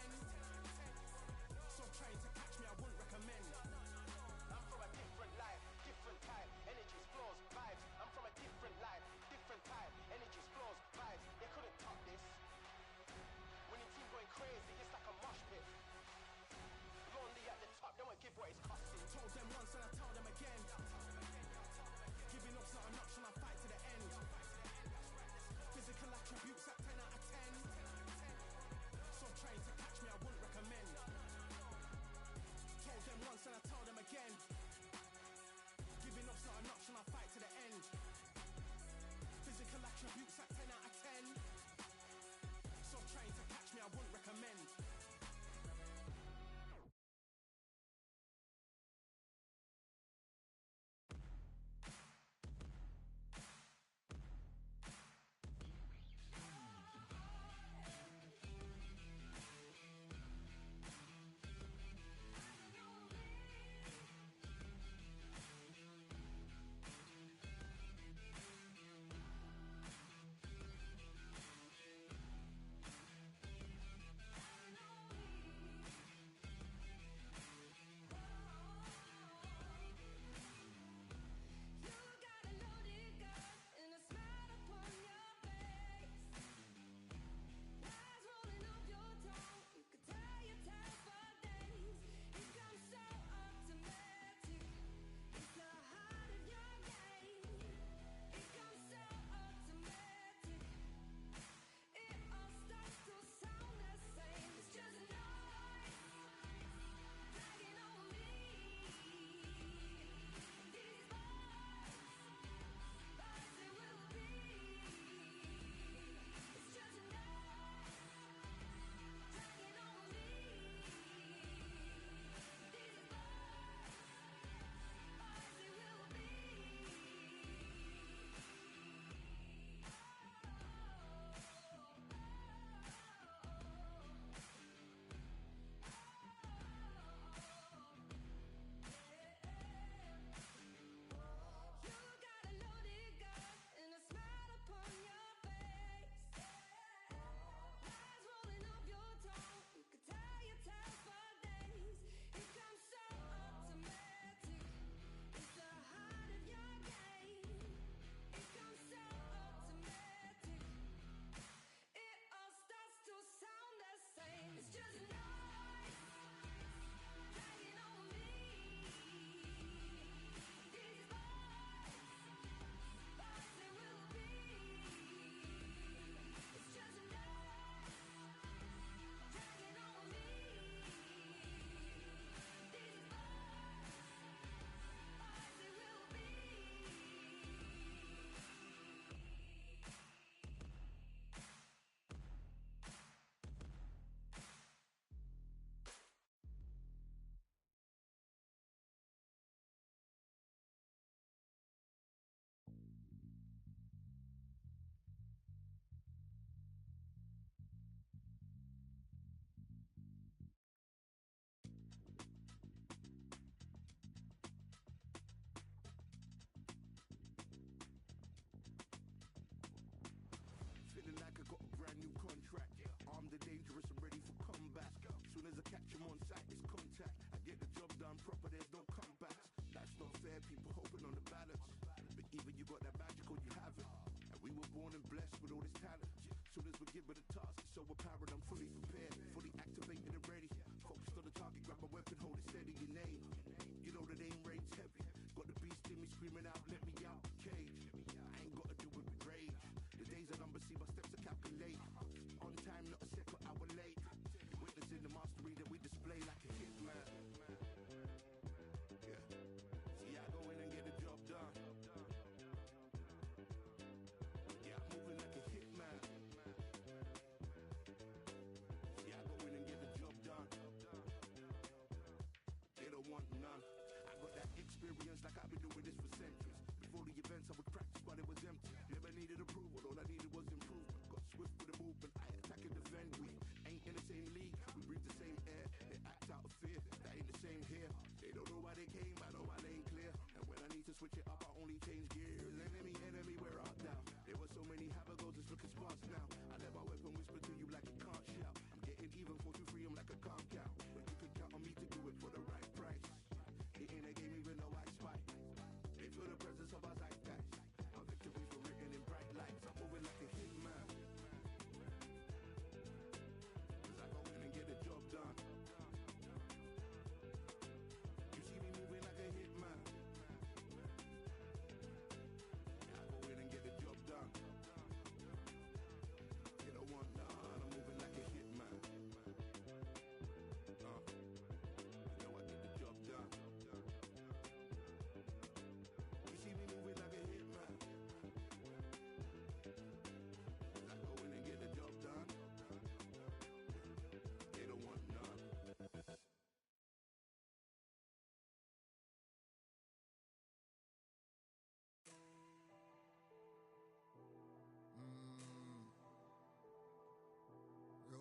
So trying to catch me, I wouldn't recommend. I'm from a different life, different type. Energies, flows, vibes. I'm from a different life, different type. Energies, flows, vibes. They couldn't top this. When your team going crazy, it's like a mosh pit. Lonely at the top, don't give what it's costing. Told them once and I tell them again. Giving up's not an option, I'll fight to the end. Physical attributes at 10 out of 10. So trying to catch me, I wouldn't recommend. Told them once and I tell them again. Giving up's not an option, I'll fight to the end. Physical attributes at 10 out of 10. So trying to catch me, I wouldn't recommend. Feeling like I got a brand new contract. Armed and dangerous and ready for combat. Soon as I catch him on sight, it's contact. I get the job done proper, there's no comebacks. That's not fair, people hoping on the balance. But even you got that magical, you have it. And we were born and blessed with all this talent. Soon as we're given a task, it's overpowered, I'm fully prepared. Fully activated and ready. Focused on the target, grab my weapon, hold it steady, your name. You know that aim rain's heavy. Got the beast in me screaming out, let me out the cage. I ain't gotta do it with rage. The days are numbered,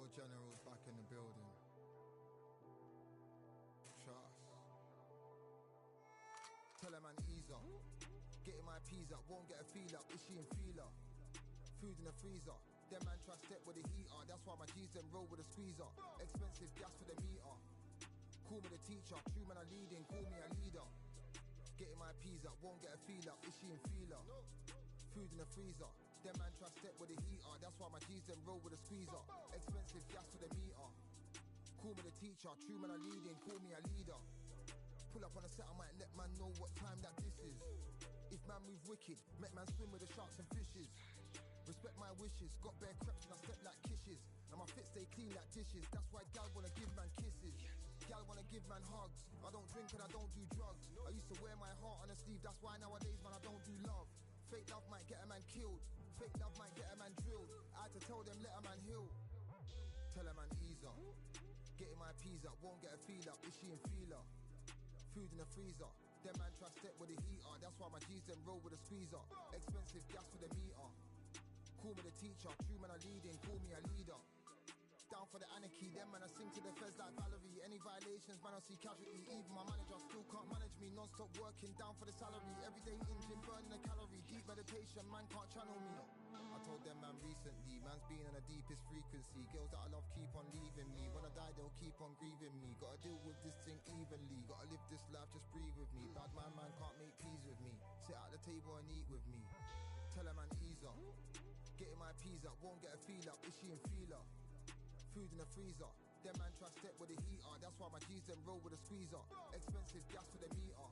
Real generals back in the building. Trust. Tell a man ease up. Getting my peas up, won't get a feel up. Is she in feeler? Food in the freezer. Them man try step with the heater. That's why my G's them roll with a squeezer. Expensive gas for the meter. Call me the teacher. True man I leading, call me a leader. Getting my peas up, won't get a feel up. Is she in feeler? Food in the freezer. Them man try step with the heater. That's why my G's them roll with a squeezer. Expensive gas for the meter. Call me the teacher. True man I leading, call me a leader. Pull up on a set, I might let man know what time that this is. If man move wicked, make man swim with the sharks and fishes. Respect my wishes, got bare creps and I step like kisses. And my fit stay clean like dishes. That's why gal wanna give man kisses. Gal wanna give man hugs. I don't drink and I don't do drugs. I used to wear my heart on a sleeve. That's why nowadays man I don't do love. Fake love might get a man killed. Fake love might get a man drilled. I had to tell them let a man heal. Tell a man ease up. Getting my peas up, won't get a feel up. Is she in feeler? Food in the freezer. Them man try step with the heater. That's why my G's them roll with a squeezer. Expensive gas for the meter. Call me the teacher. True man I leading, call me a leader. Down for the anarchy. Them man I sing to the feds like Valerie. Any violations man I see casualty. Even my manager still can't manage me. Non-stop working down for the salary. Everyday in gym burning a calorie. Deep meditation man can't channel me. I told them man recently, man's been on the deepest frequency. Girls that I love keep on leaving me. When I die they'll keep on grieving me. Gotta deal with this thing evenly. Gotta live this life, just breathe with me. Bad man can't make peace with me. Sit at the table and eat with me. Tell a man ease up. Getting my peas up, won't get a feel up. Is she in feeler? Food in the freezer. Them man try step with the heater. That's why my G's them roll with a squeezer. Expensive gas for the meter.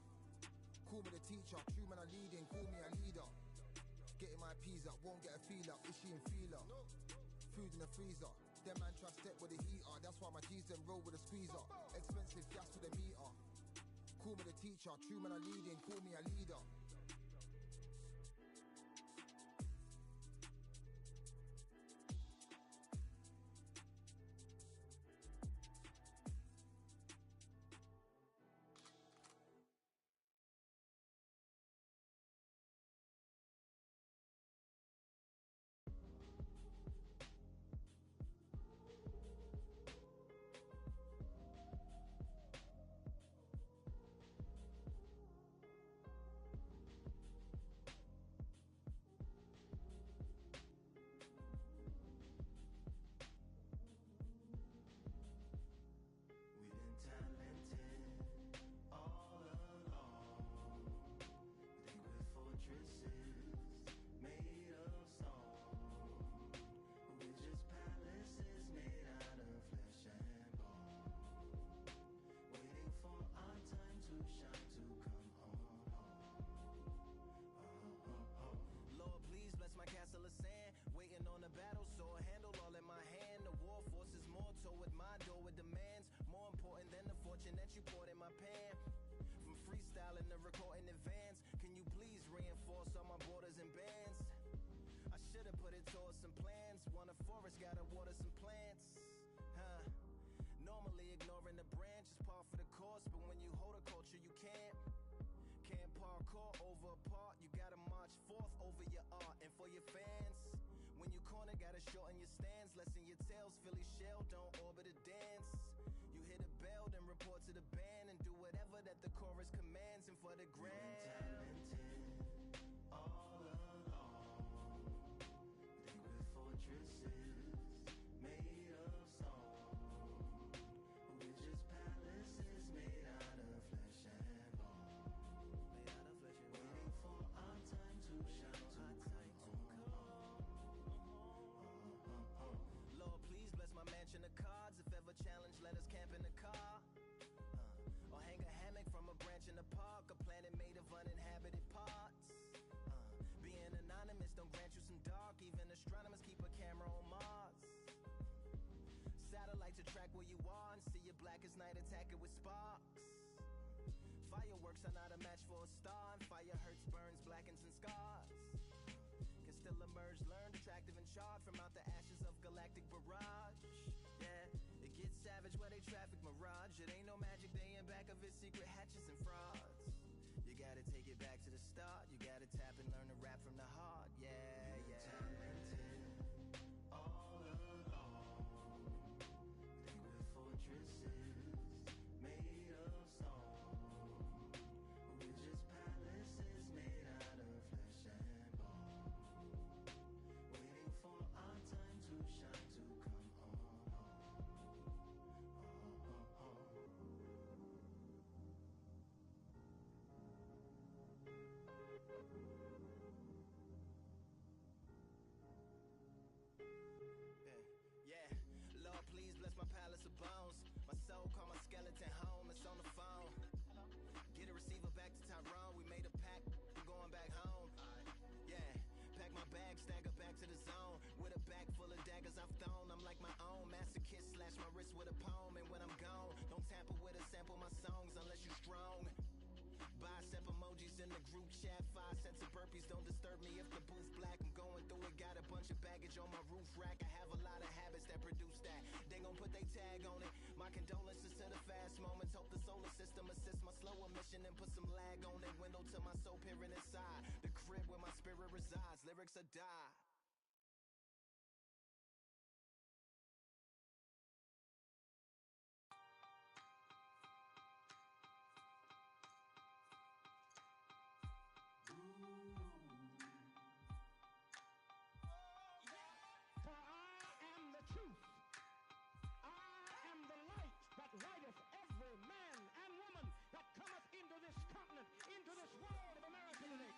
Call me the teacher. True man I leading, call me a leader. Getting my peas up, won't get a feel up. Is she in feeler? Food in the freezer. Them man try step with the heater. That's why my G's them roll with a squeezer. Expensive gas for the meter. Call me the teacher. True man I leading, call me a leader. Shorten your stance, lessen your tails, Philly shell, don't orbit a dance. You hit a bell, then report to the band and do whatever that the chorus commands. And for the grand, talented all along. Think we're fortresses made of stone, but we're just palaces made out of flesh and bone. Waiting for our time to shine. Mansion of cards, if ever challenged, let us camp in the car. Or hang a hammock from a branch in the park, a planet made of uninhabited parts. Being anonymous don't grant you some dark, even astronomers keep a camera on Mars. Satellites to track where you are and see your blackest night, attack it with sparks. Fireworks are not a match for a star, and fire hurts, burns, blackens and scars. Can still emerge, learned, attractive and charred from out the ashes of galactic barrage. Yeah, it gets savage where they traffic mirage. It ain't no magic day in back of its secret hatches and frauds. You gotta take it back to the start. You gotta tap and learn to rap from the heart. Yeah, yeah. Talented all along. that's my palace of bones. My soul call my skeleton home, it's on the phone. Get a receiver back to Tyrone, we made a pact, I'm going back home. Yeah, pack my bag, stagger back to the zone. With a bag full of daggers I've thrown, I'm like my own masochist, slash my wrist with a poem. And when I'm gone, don't tamper with a sample my songs unless you strong. Bicep emojis in the group chat, 5 sets of burpees, don't disturb me if the booth black. I'm going through it, got a bunch of baggage on my roof rack. I have a lot of habits that produce that. They gon' put their tag on it. My condolences to the fast moments. Hope the solar system assists my slower mission and put some lag on it. Window to my soul peering inside the crib where my spirit resides. Lyrics are die. For I am the truth. I am the light that lighteth every man and woman that cometh into this continent, into this world of America today.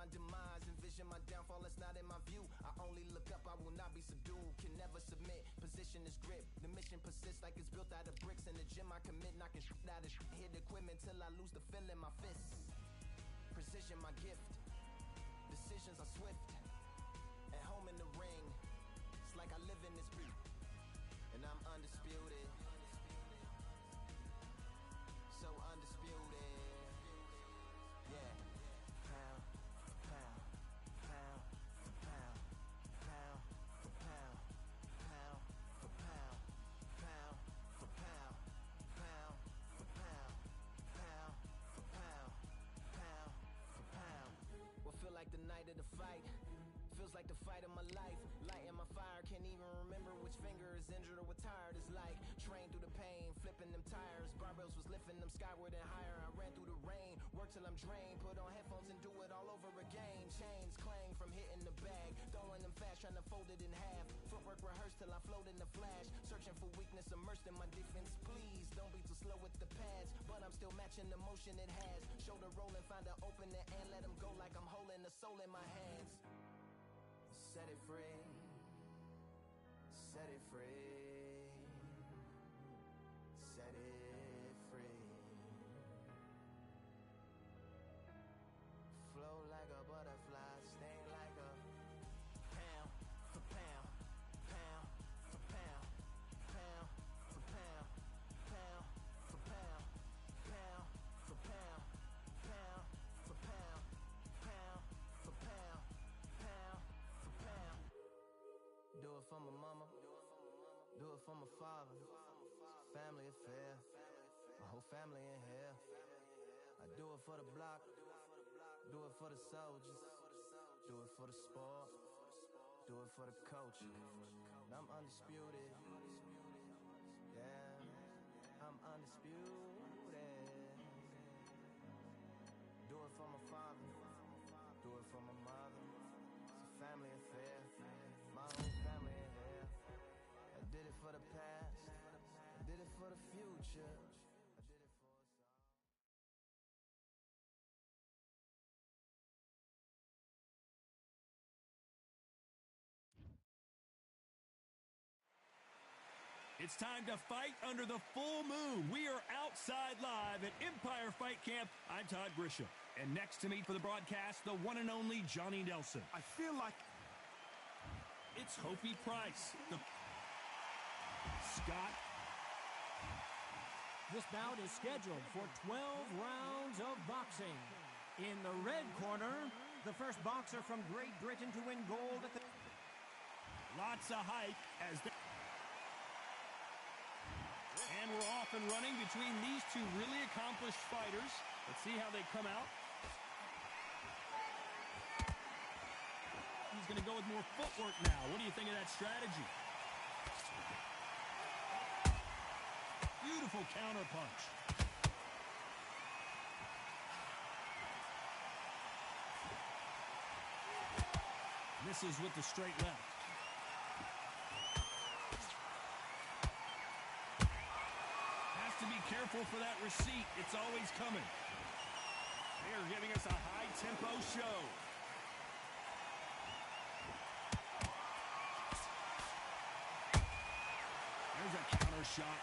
my demise, envision my downfall, it's not in my view. I only look up, I will not be subdued. Can never submit, position is grip. The mission persists like it's built out of bricks. In the gym I commit, knocking shit out of hit equipment till I lose the feel in my fists. Precision my gift, decisions are swift. At home in the ring, it's like I live in this beat. And I'm undisputed, so undisputed. Yeah. Pound for pound, pound for pound, pound for pound, pound for pound, pound for pound, pound for pound, pound for pound, pound for pound. What feel like the night of the fight feels like the fight of my life. Lighting my fire, can't even remember which finger is injured or what tired is like. Train through the pain, flipping them tires. Barbells was lifting them skyward and higher. I ran through the rain, work till I'm drained. Put on headphones and do it all over again. Chains clang from hitting the bag, throwing them fast, trying to fold it in half. Footwork rehearsed till I float in the flash. Searching for weakness, immersed in my defense. Please don't be too slow with the pads, but I'm still matching the motion it has. Shoulder rolling, find an opening and let them go like I'm holding the soul in my hands. Set it free, set it free, set it free. Flow like a butterfly, sting like a pound for pound, pound for pound, pound for pound, pound for pound, pound for pound, pound for pound, pound for pound, pound for pound. Do it for my mama, do it for my father. Family affair, my whole family in here. I do it for the block, do it for the soldiers, do it for the sport, do it for the culture. I'm undisputed, yeah, I'm undisputed. Do it for my father, do it for my mother. It's a family affair, my whole family in here. I did it for the past, I did it for the future. I did it for us all. It's time to fight under the full moon. We are outside live at Empire Fight Camp. I'm Todd Grisham. And next to me for the broadcast, the one and only Johnny Nelson. I feel like it's Hopi Price. Scott. This bout is scheduled for 12 rounds of boxing. In the red corner, the first boxer from Great Britain to win gold at the... Lots of hype as they... And we're off and running between these two really accomplished fighters. Let's see how they come out. He's going to go with more footwork now. What do you think of that strategy? Beautiful counter punch. Misses with the straight left. Has to be careful for that receipt. It's always coming. They are giving us a high-tempo show. There's a counter shot.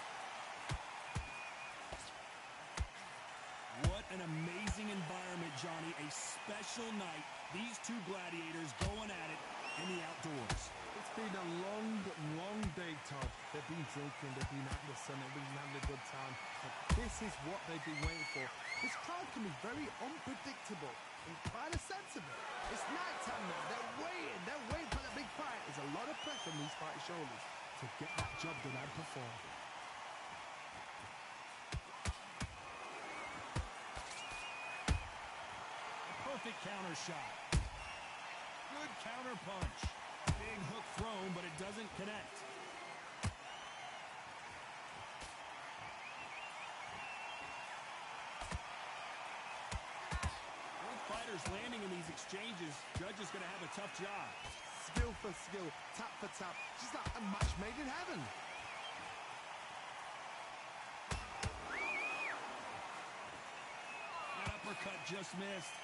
What an amazing environment, Johnny. A special night. These two gladiators going at it in the outdoors. it's been a long, long day, Todd. They've been drinking, they've been out in the sun, they've been having a good time. But this is what they've been waiting for. This crowd can be very unpredictable. And by the sense of it, it's night time now. They're waiting for the big fight. There's a lot of pressure on these fighters' shoulders to get that job done and perform. Perfect counter shot. Good counter punch. Big hook thrown, but it doesn't connect. Both fighters landing in these exchanges. Judge is going to have a tough job. Skill for skill, tap for tap. Just like a match made in heaven. That uppercut just missed.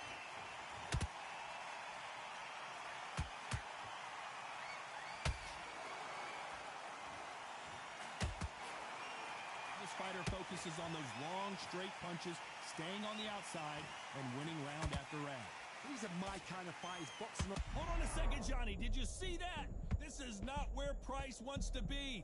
fighter focuses on those long, straight punches, staying on the outside, and winning round after round. These are my kind of fighters, boxing up. Hold on a second, Johnny. Did you see that? This is not where Price wants to be.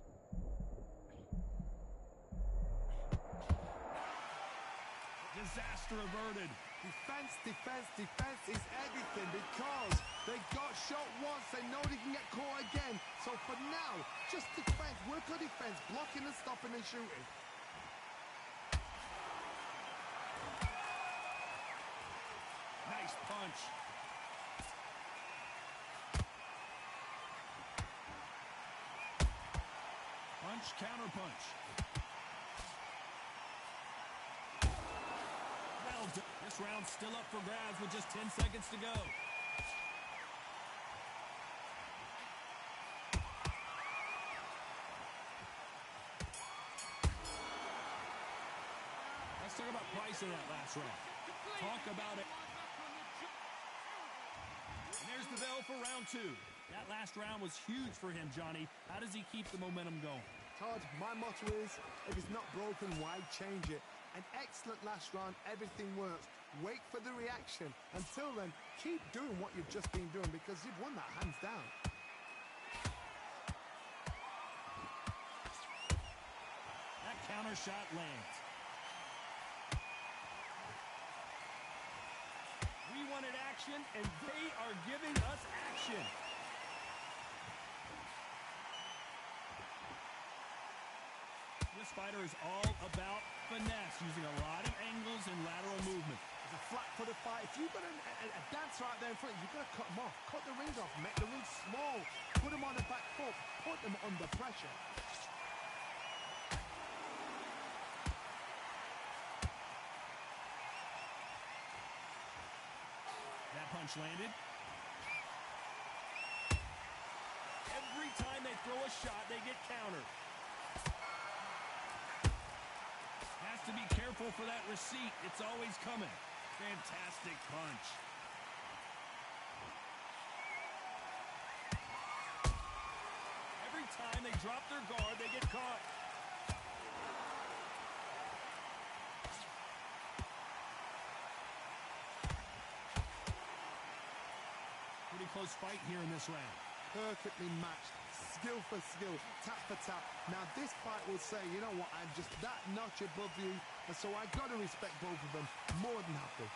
Disaster averted. Defense, defense, defense is everything because they got shot once. They know they can get caught again. So for now, just defense. Work on defense. Blocking and stopping and shooting. Nice punch. Punch, counter punch. Well done. This round's still up for grabs with just 10 seconds to go. Let's talk about Price in that last round. Talk about it. And there's the bell for round two. That last round was huge for him, Johnny. How does he keep the momentum going? Todd, my motto is, if it's not broken, why change it? An excellent last round, everything works. Wait for the reaction. Until then, keep doing what you've just been doing because you've won that hands down. That counter shot lands. We wanted action, and they are giving us action. This fighter is all about finesse, using a lot of angles and lateral movement. It's a flat-footed fight. If you've got a dancer out there in front, you've got to cut them off. Cut the rings off. Make the rings small. Put them on the back foot. Put them under pressure. That punch landed. Every time they throw a shot, they get countered. Has to be careful for that receipt. It's always coming. Fantastic punch. Every time they drop their guard, they get caught. Pretty close fight here in this round. Perfectly matched. Skill for skill, tap for tap. Now this fight will say, you know what, I'm just that notch above you, and so I got to respect both of them. More than happy.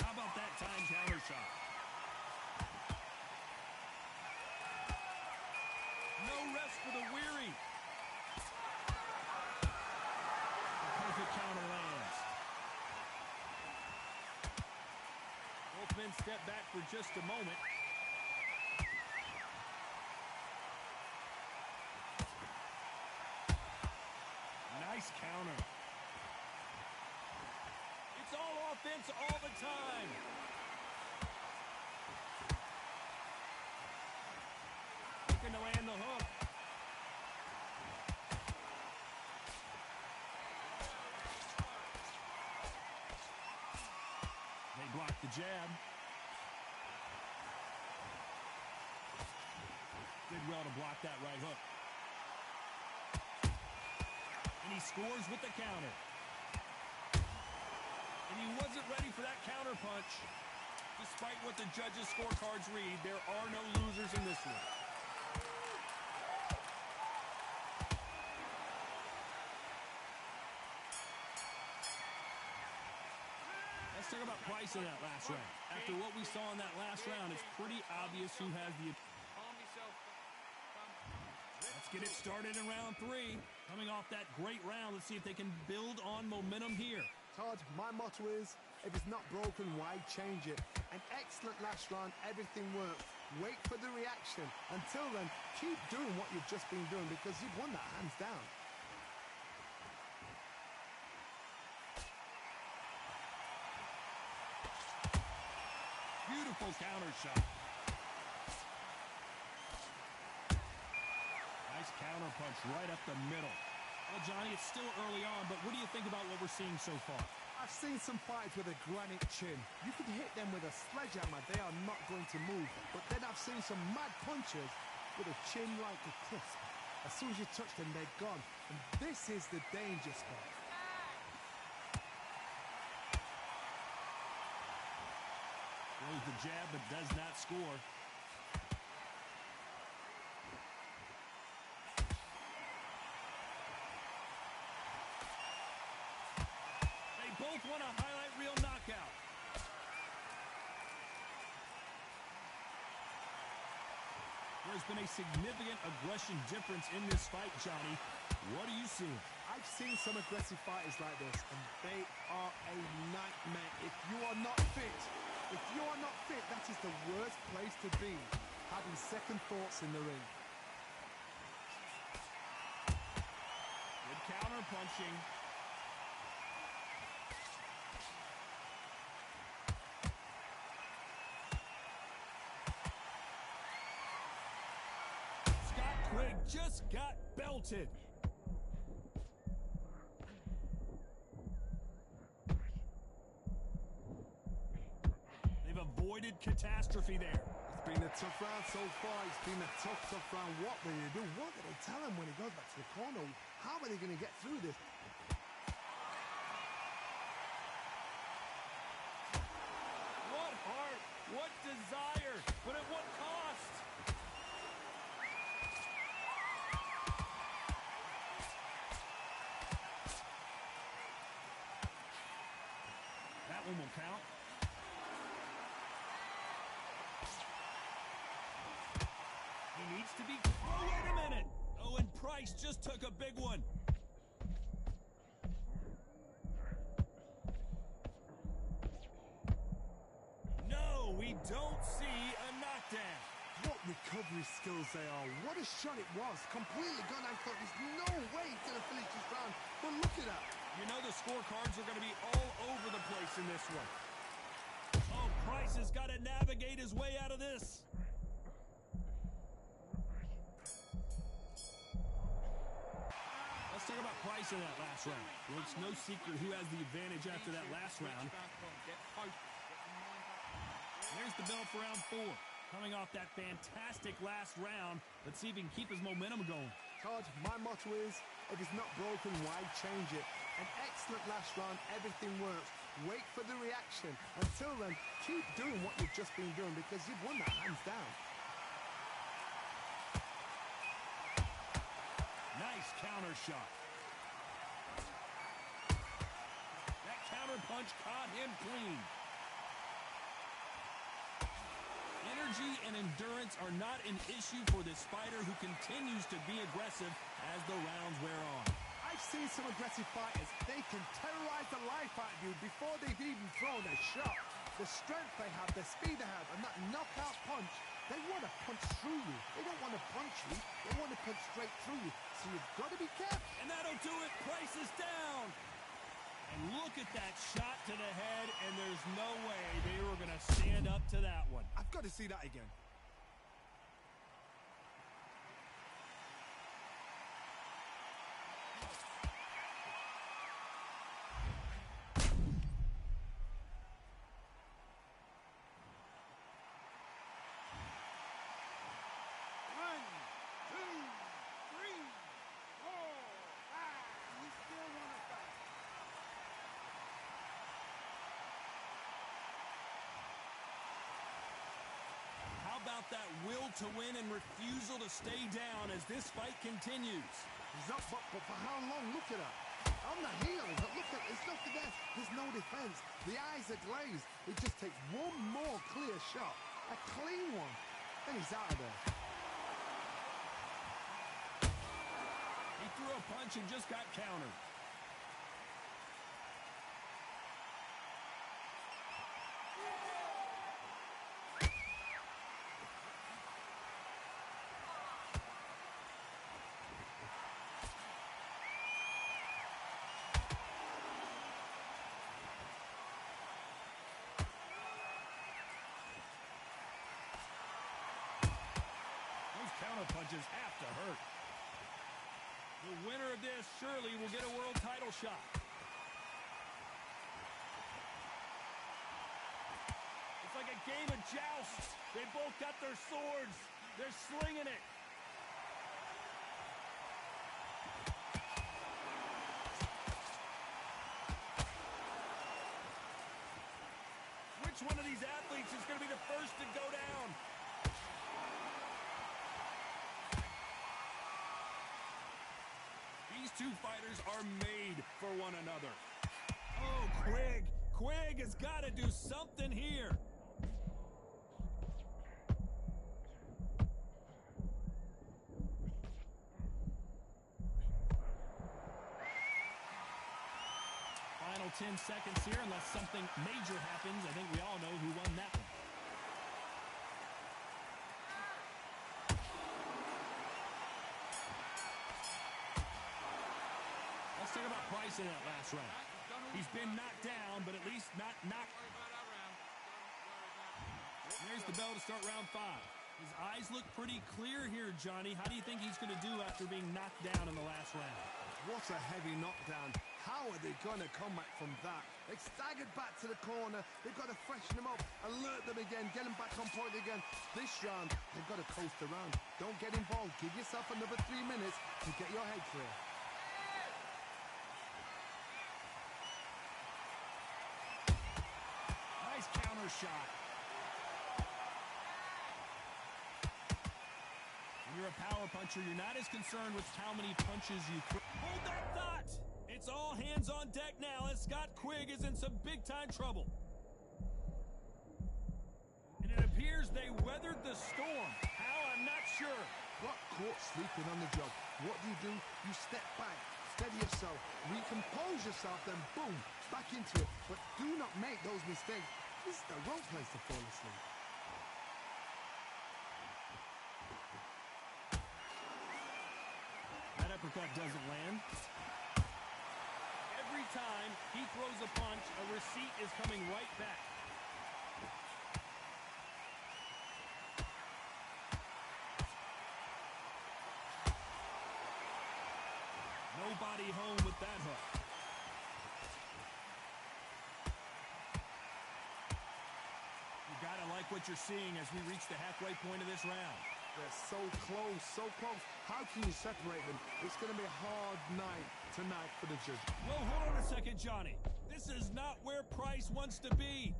How about that time counter shot? No rest for the weary. The perfect counter lands. Both men step back for just a moment. Nice counter. It's all offense all the time. Looking to land the hook. They block the jab. Did well to block that right hook. And he scores with the counter. And he wasn't ready for that counter punch. Despite what the judges' scorecards read, there are no losers in this one. Let's talk about Price in that last round. After what we saw in that last round, it's pretty obvious who has the... Let's get it started in round three. Coming off that great round, let's see if they can build on momentum here. Todd, my motto is, if it's not broken, why change it? An excellent last round, everything works. Wait for the reaction. Until then, keep doing what you've just been doing because you've won that hands down. Beautiful counter shot. Nice counter punch right up the middle. Well, Johnny, it's still early on, but what do you think about what we're seeing so far? I've seen some fighters with a granite chin. You could hit them with a sledgehammer, they are not going to move. But then I've seen some mad punchers with a chin like a crisp. As soon as you touch them, they're gone. And this is the danger spot. Throws the jab, but does not score. They both want a highlight reel knockout. There's been a significant aggression difference in this fight, Johnny. What are you seeing? I've seen some aggressive fighters like this, and they are a nightmare. If you are not fit, that is the worst place to be, having second thoughts in the ring. Good counter punching. Quigg just got belted. They've avoided catastrophe there. It's been a tough round so far. It's been a tough round. What will you do? What do they tell him when he goes back to the corner? How are they going to get through this? What heart, what desire, but at what cost? That one will count. He needs to be... Oh, wait a minute! Oh, and Price just took a big one. No, we don't see a knockdown. What recovery skills they are. What a shot it was. Completely gone. I thought there's no way he's going to finish this round. But look at that. You know the scorecards are going to be all over the place in this one. Oh, Price has got to navigate his way out of this. Let's talk about Price in that last round. Well, it's no secret who has the advantage after that last round. There's the bell for round 4. Coming off that fantastic last round, let's see if he can keep his momentum going. Todd, my motto is, if it's not broken, why change it? An excellent last round, everything works. Wait for the reaction. Until then, keep doing what you've just been doing because you've won that hands down. Nice counter shot. That counter punch caught him clean. Energy and endurance are not an issue for this fighter who continues to be aggressive as the rounds wear on. I've seen some aggressive fighters. They can terrorize the life out of you before they've even thrown a shot. The strength they have, the speed they have, and that knockout punch, they want to punch through you. They don't want to punch you. They want to punch straight through you. So you've got to be careful. And that'll do it. Price is down. And look at that shot to the head, and there's no way they were going to stand up to that one. I've got to see that again. About that will to win and refusal to stay down as this fight continues. He's up, but for how long? Look at that. On the heels, but look at, there's nothing there. There's no defense. The eyes are glazed. It just takes one more clear shot. A clean one. Then he's out of there. He threw a punch and just got countered. Counter punches have to hurt. The winner of this surely will get a world title shot. a game of jousts. They both got their swords. They're slinging it. Which one of these athletes is going to be the first to go down? These two fighters are made for one another. Oh, Quigg. Quigg has got to do something here. Final 10 seconds here, unless something major happens. I think we all know who won that one. Let's talk about Price in that last round. He's been knocked down, but at least not knocked. There's the bell to start round 5. His eyes look pretty clear here, Johnny. How do you think he's going to do after being knocked down in the last round? What a heavy knockdown. How are they going to come back from that? They staggered back to the corner. They've got to freshen them up, alert them again, get them back on point again. This round, they've got to coast around. Don't get involved. Give yourself another 3 minutes to get your head clear. Nice counter shot. When you're a power puncher, you're not as concerned with how many punches you throw. Hold that thought! It's all hands on deck now as Scott Quigg is in some big-time trouble. And it appears they weathered the storm. How? I'm not sure. Got caught sleeping on the job. What do? You step back, steady yourself, recompose yourself, then boom, back into it. But do not make those mistakes. This is the wrong place to fall asleep. That uppercut doesn't land. Every time he throws a punch, a receipt is coming right back. Nobody home with that hook. You gotta like what you're seeing as we reach the halfway point of this round. They're so close, so close. How can you separate them? It's going to be a hard night tonight for the judge. Well, hold on a second, Johnny. This is not where Price wants to be.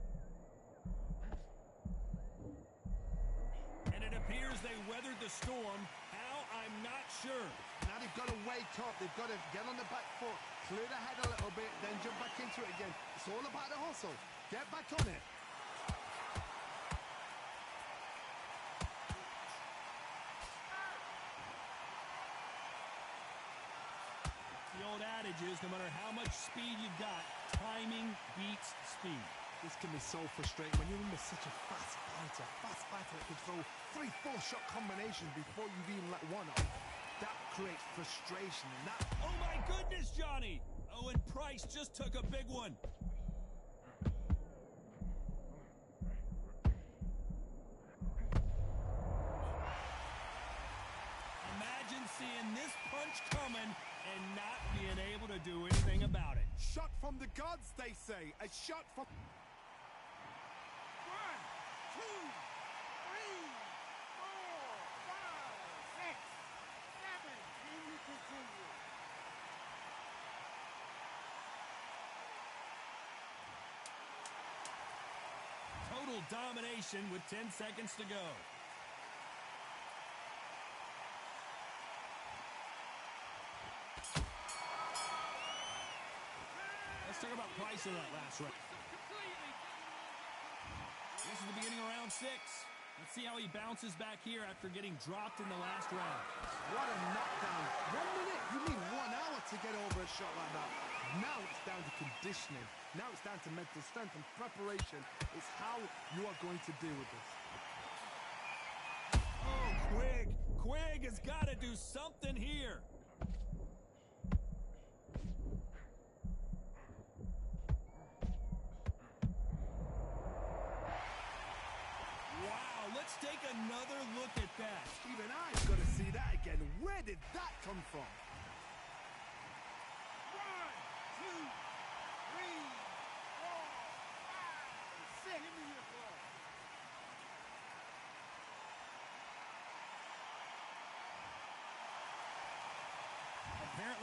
And it appears they weathered the storm. How? I'm not sure. Now they've got to wake up. They've got to get on the back foot, clear the head a little bit, then jump back into it again. It's all about the hustle. Get back on it. The old adage is, no matter how much speed you've got, timing beats speed. This can be so frustrating when you're under such a fast fighter that can throw 3-4 shot combinations before you've even let one off. That creates frustration, and that... Oh my goodness, Johnny! Oh, and Price just took a big one. Imagine seeing this punch coming and not being able to do anything about it. Shot from the gods, they say. A shot from... 1, 2, 3, 4, 5, 6, 7. Can you continue? Total domination with 10 seconds to go. Let's talk about Price in that last round. This is the beginning of round 6. Let's see how he bounces back here after getting dropped in the last round. What a knockdown. 1 minute? You mean 1 hour to get over a shot like that? Now it's down to conditioning. Now it's down to mental strength and preparation. It's how you are going to deal with this. Oh, Quigg. Quigg has got to do something here. Wow, let's take another look at that. Even I've got to see that again. Where did that come from? 1, 2, 3, 4, 5, 6. Give me your glove.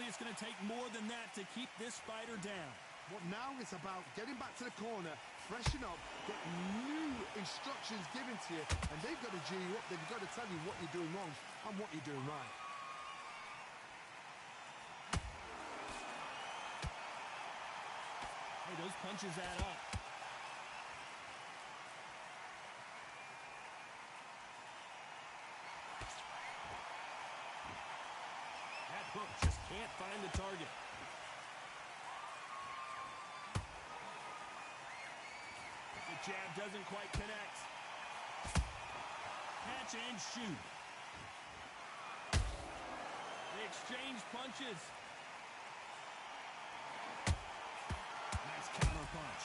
Obviously, it's going to take more than that to keep this fighter down. What now is about getting back to the corner, freshen up, get new instructions given to you, and they've got to G you up. They've got to tell you what you're doing wrong and what you're doing right. Hey, those punches add up. That hook just can't find the target. The jab doesn't quite connect. Catch and shoot. They exchange punches. Nice counter punch.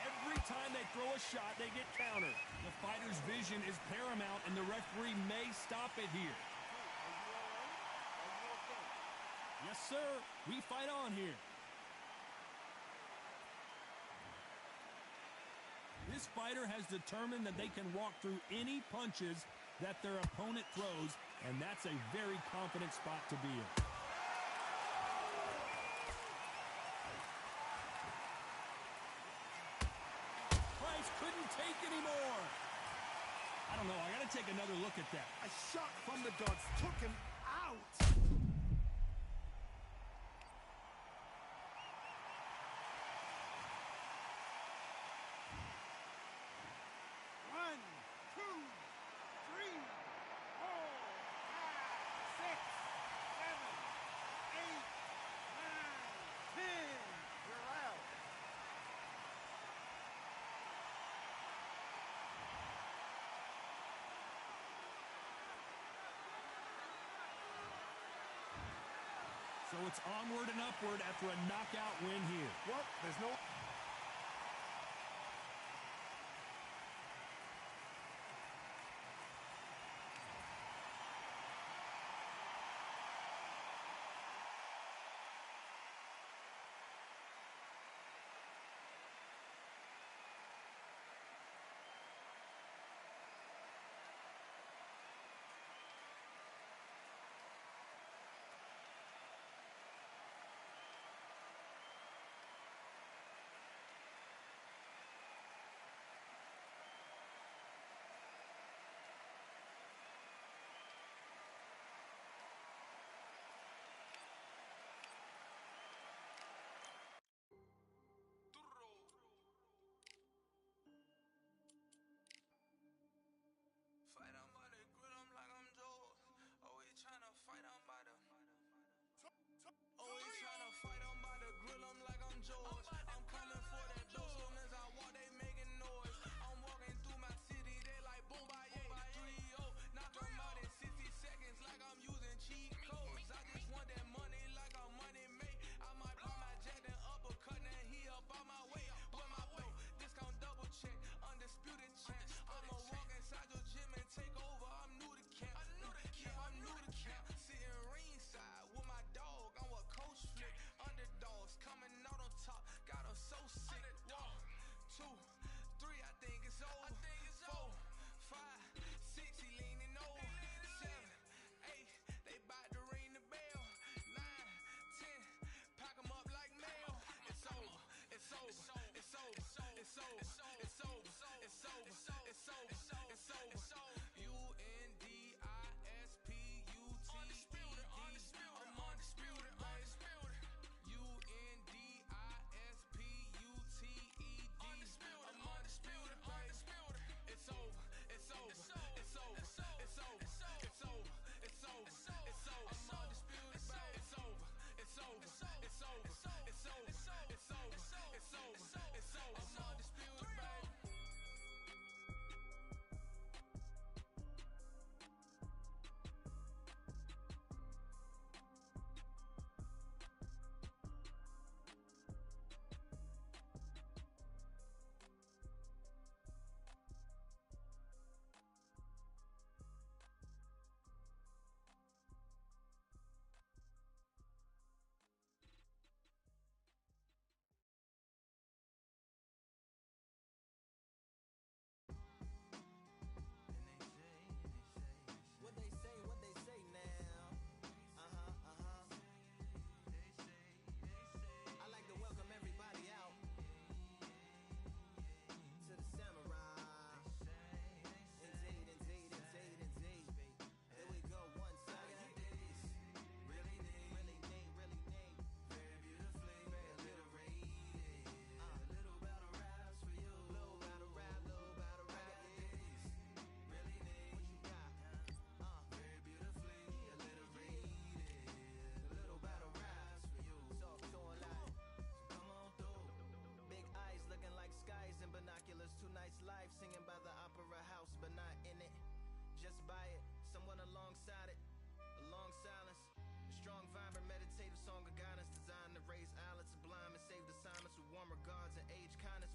Every time they throw a shot, they get countered. The fighter's vision is paramount, and the referee may stop it here. Yes, sir. We fight on here. This fighter has determined that they can walk through any punches that their opponent throws, and that's a very confident spot to be in. Price couldn't take anymore. I don't know. I got to take another look at that. A shot from the gods took him out. So it's onward and upward after a knockout win here. Well, there's no...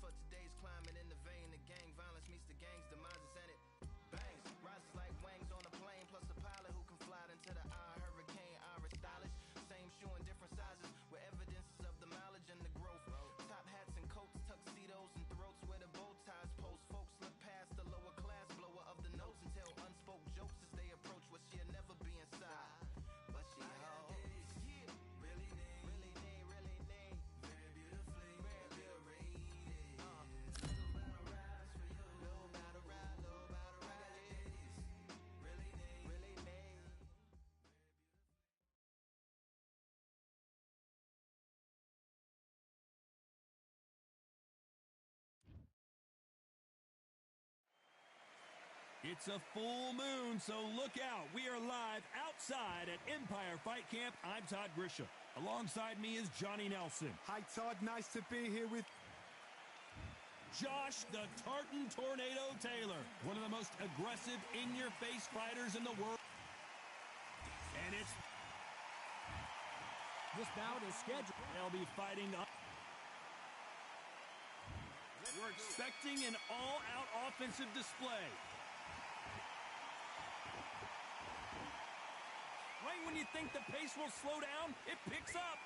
for today's climate in the vein. The gang violence meets the gang's demises and it bangs. Rises like wangs on a plane, plus a pilot who can fly into the eye. Hurricane, Irish stylish. Same shoe in different sizes with evidences of the mileage and the growth. Top hats and coats, tuxedos and throats where the bow ties post. Folks look past the lower class blower of the notes and tell unspoke jokes as they approach what she'll never be inside. But she holds. Really need, very beautifully, curated. Low battle rise for you. Low battle ride, really need. It's a full moon, so look out. We are live outside at Empire Fight Camp. I'm Todd Grisham. Alongside me is Johnny Nelson. Hi, Todd. Nice to be here with Josh the Tartan Tornado Taylor, one of the most aggressive, in-your-face fighters in the world. And This bout is scheduled. they'll be fighting up. We're expecting an all-out offensive display. Right when you think the pace will slow down, it picks up.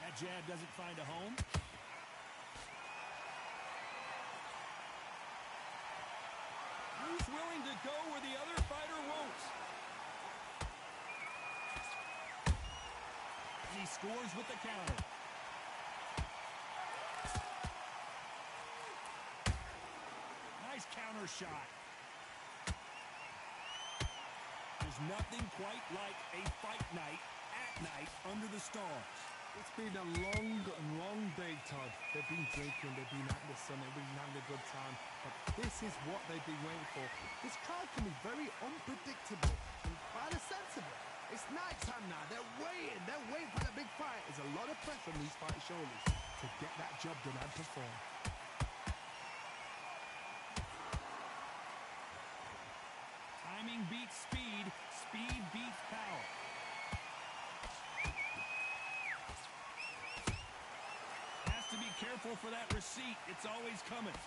That jab doesn't find a home. Who's willing to go where the other fighter won't? And he scores with the counter. Nice counter shot. There's nothing quite like a fight night at night under the stars. It's been a long day, Todd. They've been drinking, they've been out in the sun, they've been having a good time. But this is what they've been waiting for. This crowd can be very unpredictable and quite sensible. It's night time now. They're waiting for the big fight. There's a lot of pressure on these fighters' shoulders to get that job done and perform. Timing beats speed. Speed beats power. Has to be careful for that receipt. It's always coming.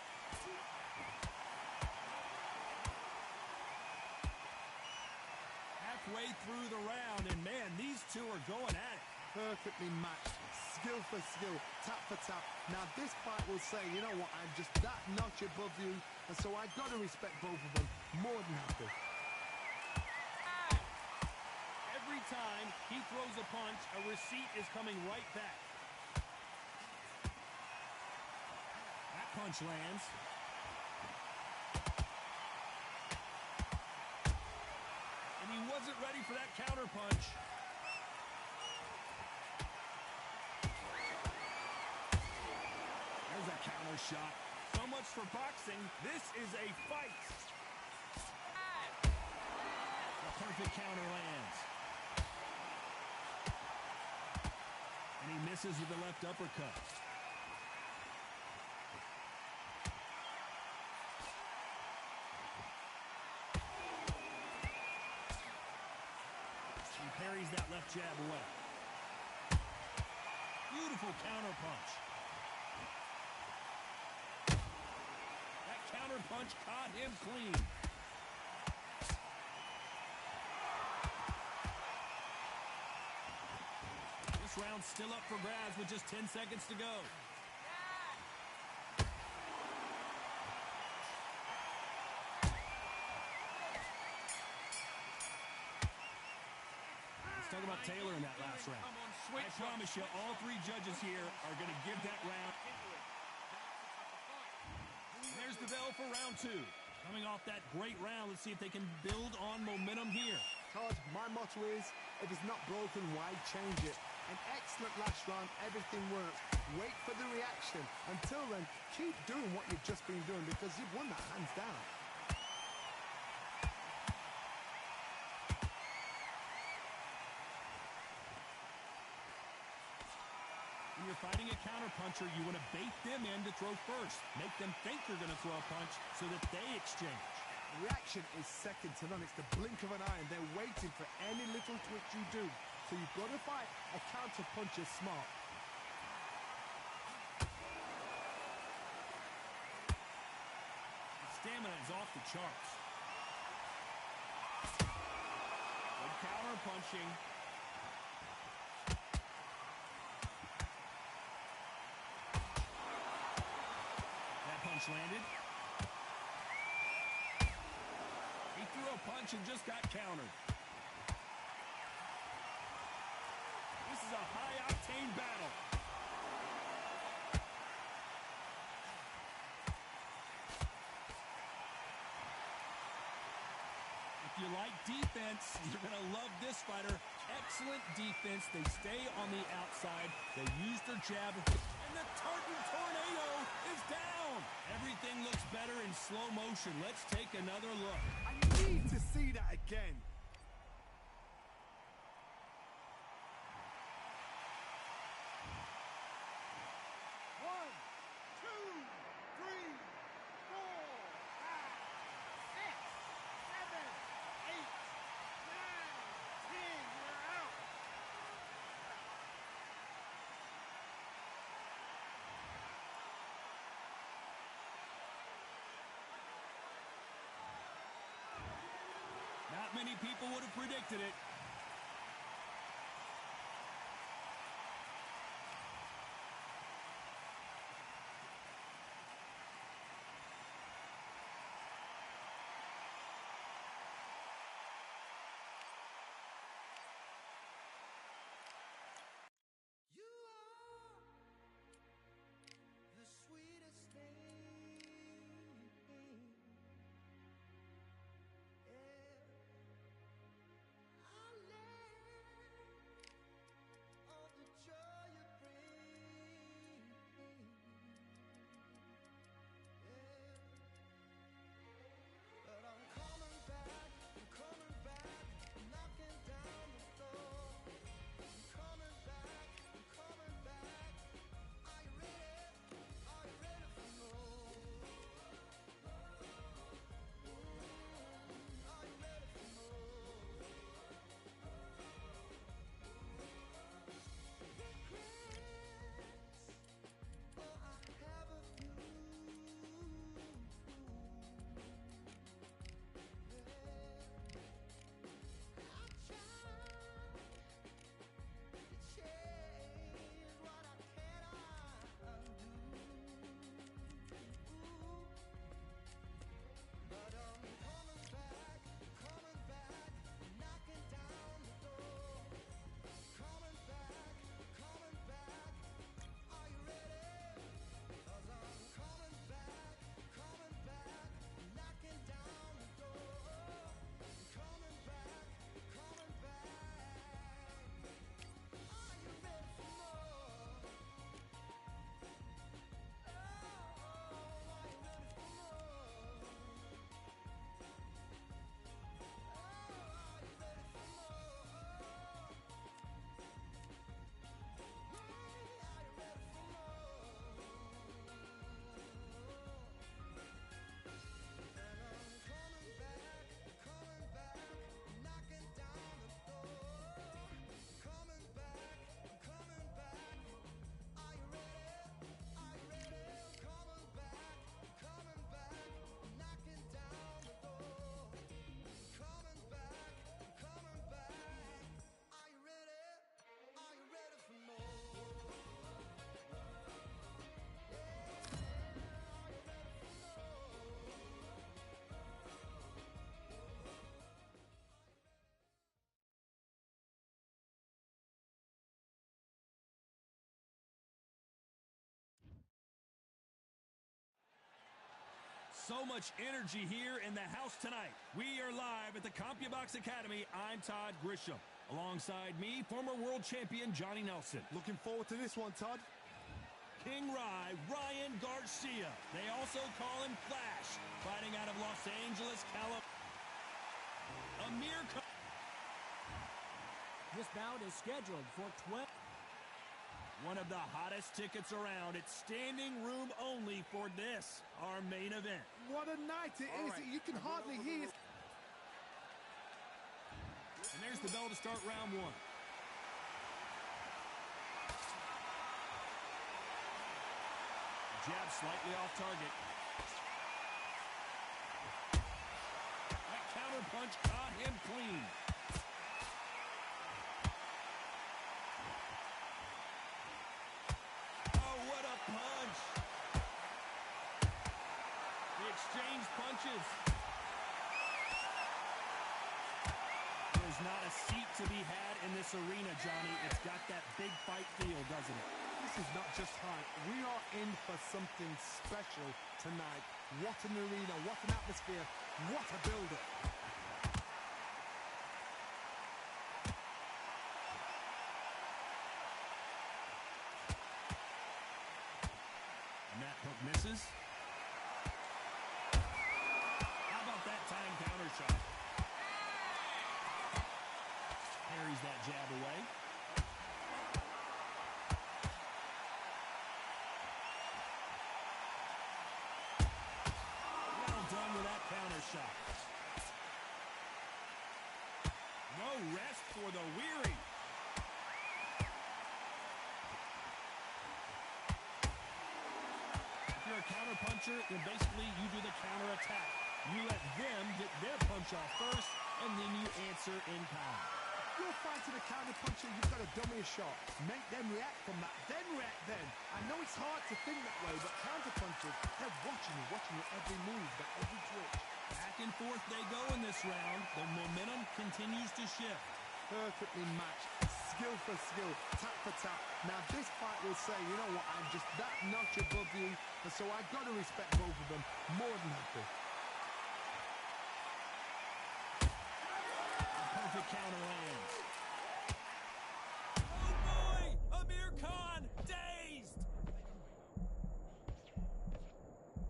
Halfway through the round, and man, these two are going at it. Perfectly matched. Skill for skill, tap for tap. Now this fight will say, you know what, I'm just that notch above you, and so I got to respect both of them more than happy. Every time he throws a punch, a receipt is coming right back. That punch lands. And he wasn't ready for that counter punch. There's a counter shot. So much for boxing. This is a fight. The perfect counter lands. And he misses with the left uppercut. He parries that left jab away. Beautiful counter punch. That counter punch caught him clean. This round's still up for grabs with just 10 seconds to go. Let's talk about Taylor in that last round. I promise you, all three judges here are going to give that round. There's the bell for round two. Coming off that great round, let's see if they can build on momentum here. Todd, my motto is, if it's not broken, why change it? An excellent last round, everything works. Wait for the reaction. Until then, keep doing what you've just been doing because you've won that hands down. When you're fighting a counterpuncher, you want to bait them in to throw first. Make them think you're going to throw a punch so that they exchange. Reaction is second to none. It's the blink of an eye, and they're waiting for any little twitch you do. So you've got to fight a counter puncher smart. The stamina is off the charts. Good counter punching. That punch landed. He threw a punch and just got countered. This is a high-octane battle. If you like defense, you're going to love this fighter. Excellent defense. They stay on the outside. They use their jab. And the Tartan Tornado is down. Everything looks better in slow motion. Let's take another look. I need to see that again. Not many people would have predicted it. You are the sweetest thing. All the joy you bring, but I'm coming back, knocking down the door. I'm coming back, are you ready? Are you ready for more? Are you ready for more? So much energy here in the house tonight. We are live at the CompuBox Academy. I'm Todd Grisham. Alongside me, former world champion Johnny Nelson. Looking forward to this one, Todd. King Rye, Ryan Garcia. They also call him Flash, fighting out of Los Angeles, California. This bout is scheduled for 12. One of the hottest tickets around. It's standing room only for this, our main event. What a night it is. Right. You can hardly hear. And there's the bell to start round one. Jab slightly off target. That counter punch caught him clean. Oh, what a punch. They exchanged punches. There's not a seat to be had in this arena, Johnny. It's got that big fight feel, doesn't it? This is not just hype. We are in for something special tonight. What an arena, what an atmosphere, what a build-up. And that hook misses. How about that time counter shot? Parries that jab away. Well done with that counter shot. No rest for the weary. If you're a counter puncher, then basically you do the counter attack. You let them get their punch off first, and then you answer in kind. You're fighting a counter puncher, you've got to dummy a shot. Make them react from that, then react then. I know it's hard to think that way, but counter punchers, they're watching your every move, their every twitch. Back and forth they go in this round. The momentum continues to shift. Perfectly matched, skill for skill, tap for tap. Now this fight will say, you know what, I'm just that notch above you, and so I've got to respect both of them more than happy. Perfect counter lands. Oh boy! Amir Khan dazed!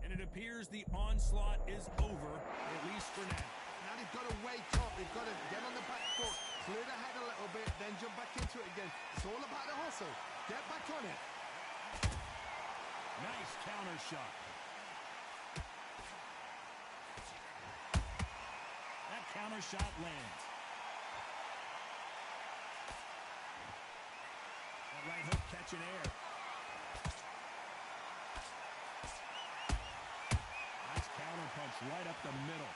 And it appears the onslaught is over, at least for now. Now they've got to wake up, they've got to get on the back foot, clear the head a little bit, then jump back into it again. It's all about the hustle. Get back on it. Nice counter shot. That counter shot lands. That right hook catching air. Nice counter punch right up the middle.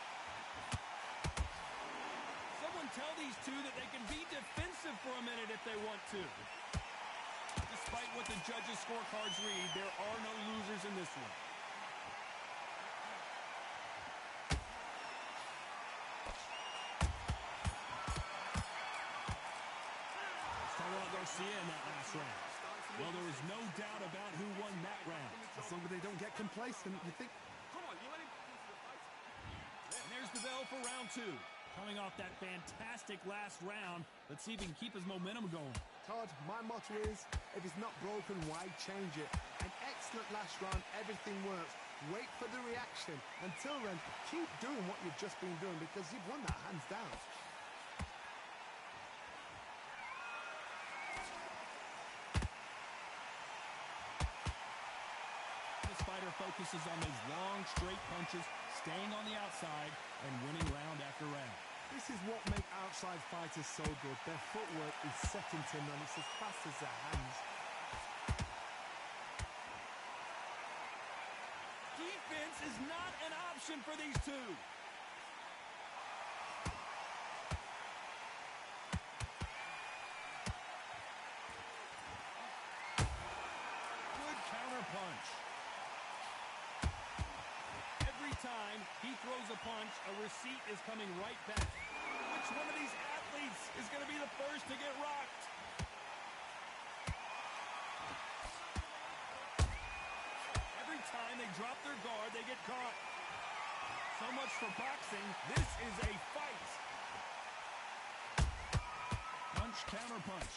Someone tell these two that they can be defensive for a minute if they want to. Despite what the judges' scorecards read, there are no losers in this one. Garcia in that last round. Well, there is no doubt about who won that round. As long as they don't get complacent, you think... Come on, you let him come to the fight. And there's the bell for round two. Coming off that fantastic last round, let's see if he can keep his momentum going. Todd, my motto is, if it's not broken, why change it? An excellent last round, everything works. Wait for the reaction. Until then, keep doing what you've just been doing because you've won that hands down. Focuses on those long, straight punches, staying on the outside, and winning round after round. This is what makes outside fighters so good. Their footwork is second to none. It's as fast as their hands. Defense is not an option for these two. Good counter punch. Time he throws a punch, a receipt is coming right back. Which one of these athletes is going to be the first to get rocked? Every time they drop their guard, they get caught. So much for boxing. This is a fight. Punch, counter punch.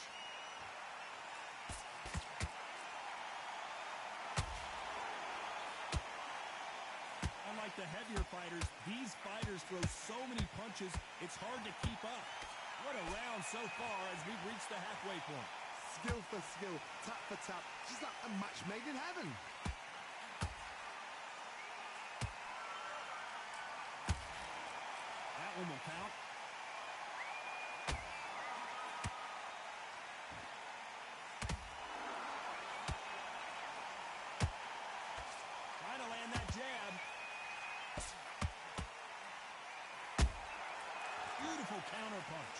Unlike the heavier fighters, these fighters throw so many punches, it's hard to keep up. What a round so far as we've reached the halfway point. skill for skill, tap for tap. She's like a match made in heaven. That one will count. Trying to land that jab. Beautiful counter punch.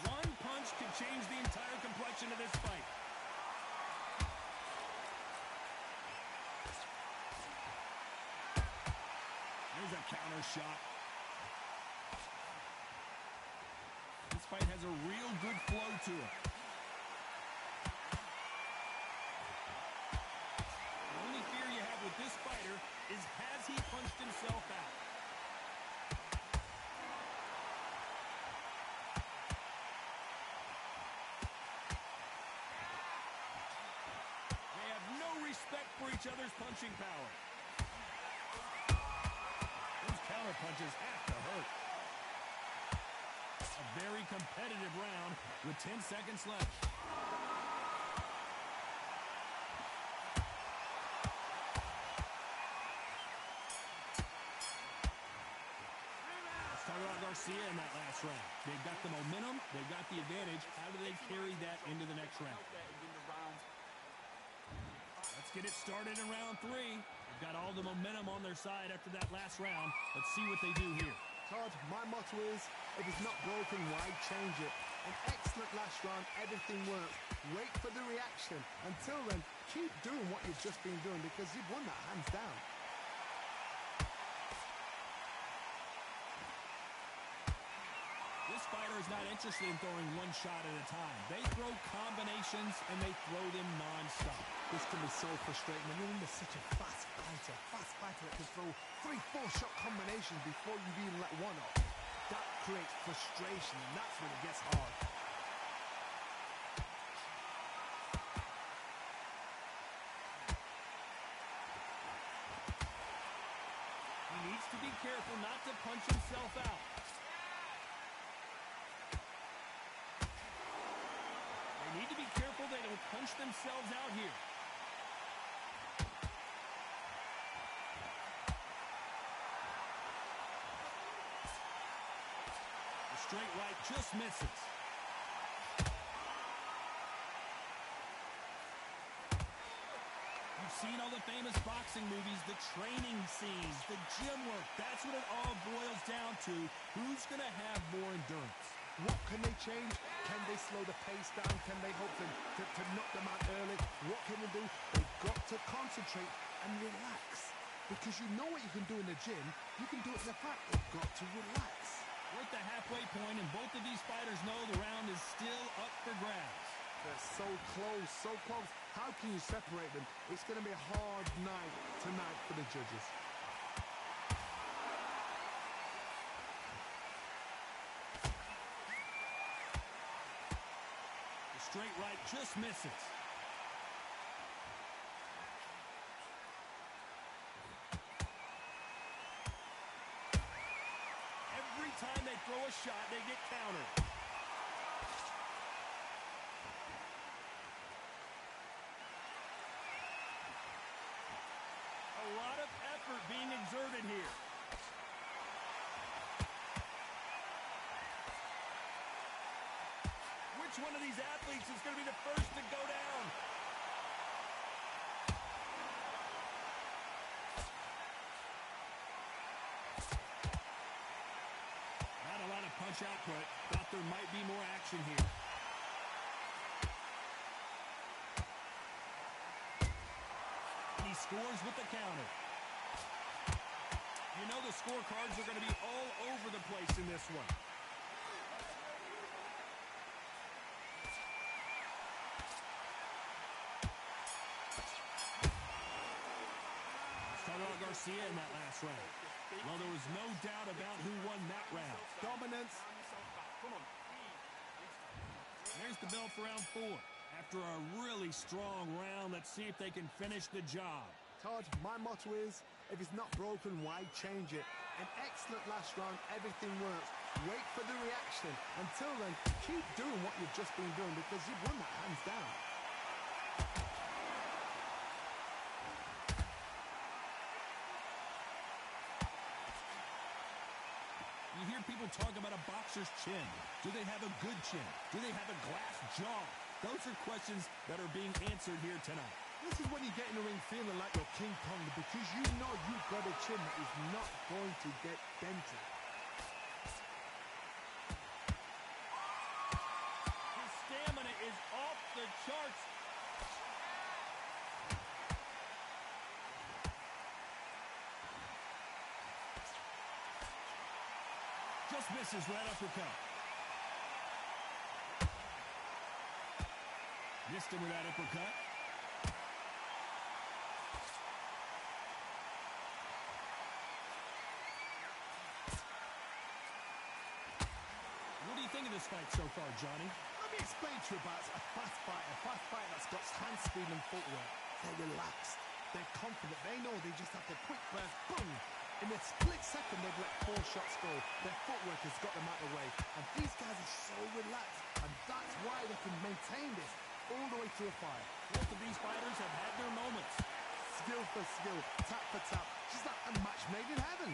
One punch could change the entire complexion of this fight. There's a counter shot. This fight has a real good flow to it. The only fear you have with this fighter is, has he punched himself out? They have no respect for each other's punching power. Those counter punches have to hurt. A very competitive round with 10 seconds left. Let's talk about Garcia in that last round. They've got the momentum. They've got the advantage. How do they carry that into the next round? Let's get it started in round 3. They've got all the momentum on their side after that last round. Let's see what they do here. Todd, my motto is, if it's not broken, why change it? An excellent last round, everything works. Wait for the reaction. Until then, keep doing what you've just been doing because you've won that hands down. This fighter is not interested in throwing one shot at a time. They throw combinations and they throw them non-stop. This can be so frustrating when you're under such a fast fighter that can throw 3-4 shot combinations before you've even let one off. That creates frustration, and that's when it gets hard. He needs to be careful not to punch himself out. They need to be careful they don't punch themselves out here. The straight right just misses. You've seen all the famous boxing movies, the training scenes, the gym work. That's what it all boils down to. Who's going to have more endurance? What can they change? Can they slow the pace down? Can they hope to knock them out early? What can they do? They've got to concentrate and relax. Because you know what you can do in the gym, you can do it in the fight. They've got to relax. We're at the halfway point, and both of these fighters know the round is still up for grabs. They're so close, so close. How can you separate them? It's going to be a hard night tonight for the judges. The straight right just misses. Every time they throw a shot, they get countered. A lot of effort being exerted here. Which one of these athletes is going to be the first to go down? Not a lot of punch output. Thought there might be more action here. And he scores with the counter. You know the scorecards are going to be all over the place in this one. Garcia in that last round. Well, there was no doubt about who won that round. Dominance. There's the bell for round 4. After a really strong round, let's see if they can finish the job. Todd, my motto is, if it's not broken, why change it? An excellent last round, everything works. Wait for the reaction. Until then, keep doing what you've just been doing because you've won that hands down. You hear people talk about a boxer's chin. Do they have a good chin? Do they have a glass jaw? Those are questions that are being answered here tonight. This is when you get in the ring feeling like you're King Kong because you know you've got a chin that is not going to get dented. His stamina is off the charts. Just misses that uppercut. Missed him with that uppercut. What do you think of this fight so far, Johnny? Let me explain to you about a fast fight that's got hand speed and footwork. They're relaxed. They're confident. They know they just have to quick burst, boom. In a split second, they've let 4 shots go. Their footwork has got them out of the way. And these guys are so relaxed. And that's why they can maintain this all the way through a fight. Both of these fighters have had their moments. Skill for skill, tap for tap. Just like a match made in heaven.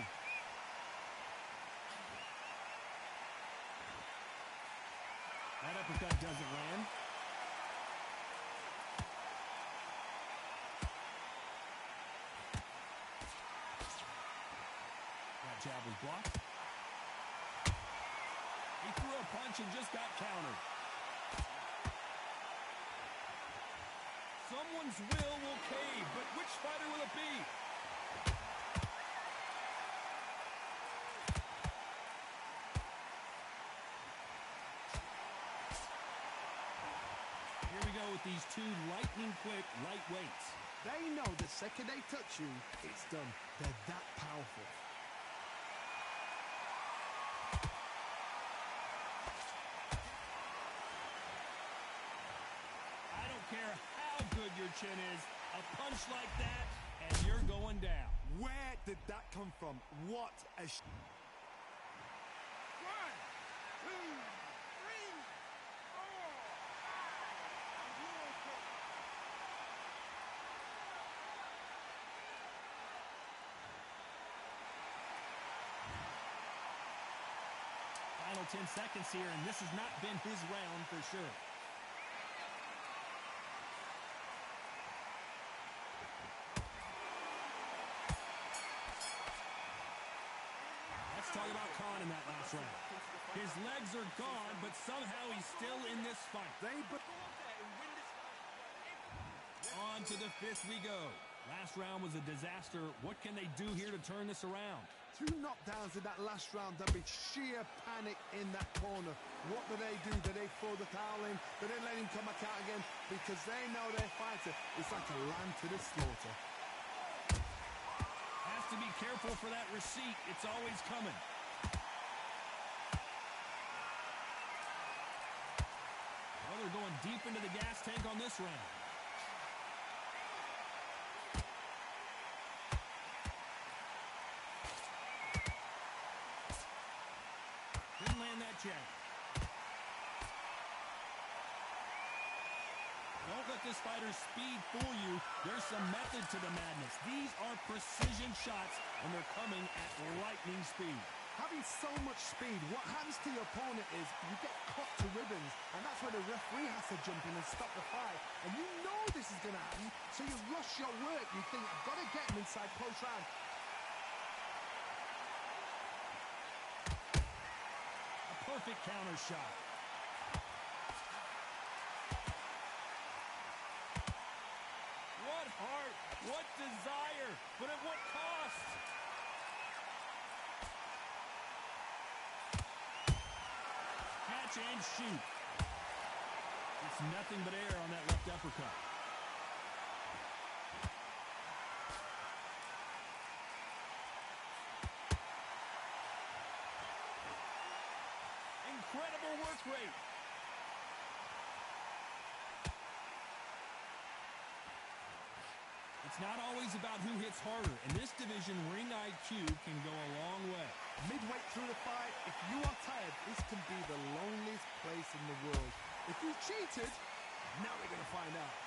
That uppercut doesn't land. That jab was blocked. He threw a punch and just got countered. Someone's will cave, but which fighter will it be? Here we go with these two lightning-quick lightweights. They know the second they touch you, it's done. They're that powerful. I don't care how good your chin is. A punch like that, and you're going down. Where did that come from? What a... 1, 2, 3, 4, 5. Final 10 seconds here, and this has not been his round for sure. Let's talk about Khan in that last round. His legs are gone, but somehow he's still in this fight. On to the 5th we go. Last round was a disaster. What can they do here to turn this around? 2 knockdowns in that last round. There'll be sheer panic in that corner. What do? Do they throw the towel in? Do they let him come back out again? Because they know their fighter is like a lamb to the slaughter. Has to be careful for that receipt. It's always coming. Well, they're going deep into the gas tank on this round. Didn't land that jab. Don't let this fighter's speed fool you. There's some method to the madness. These are precision shots, and they're coming at lightning speed. Having so much speed, what happens to your opponent is you get cut to ribbons, and that's where the referee has to jump in and stop the fight. And you know this is going to happen, so you rush your work. You think, I've got to get him inside close round. A perfect counter shot. What heart, what desire, but at what cost? Catch and shoot. It's nothing but air on that left uppercut. Incredible work rate. It's not always about who hits harder. In this division, ring IQ can go a long way. Midway through the fight, if you are tired, this can be the loneliest place in the world. If you cheated, now they're going to find out.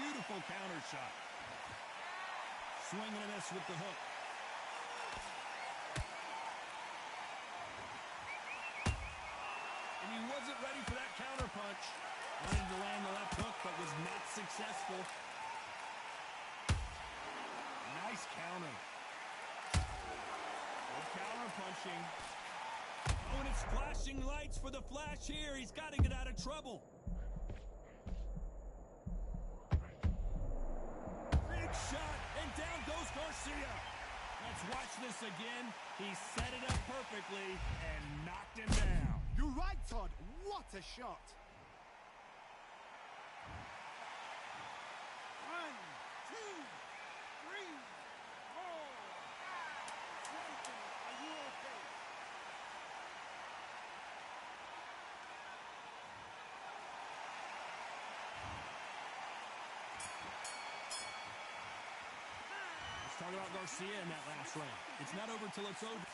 Beautiful counter shot. Swing and a miss with the hook. And he wasn't ready for that counter punch. Wanted to land the left hook, but was not successful. Nice counter. Good counter punching. Oh, and it's flashing lights for the Flash here. He's got to get out of trouble. Big shot, and down goes Garcia. Let's watch this again. He set it up perfectly and knocked him down. You're right, Todd. What a shot. 1, 2, 3, 4. Jason, are you okay? Let's talk about Garcia in that last round. It's not over till it's over.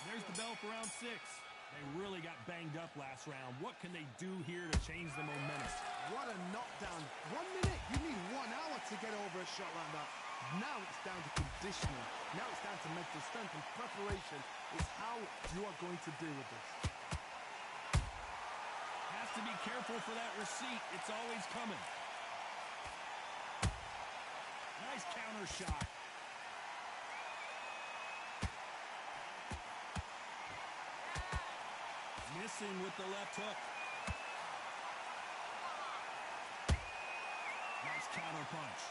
There's the bell for round 6. They really got banged up last round. What can they do here to change the momentum? What a knockdown. 1 minute, you need 1 hour to get over a shot like that. Now it's down to conditioning. Now it's down to mental strength and preparation. Is how you are going to deal with this. Has to be careful for that receipt. It's always coming. Nice counter shot. Missing with the left hook. Nice counter punch.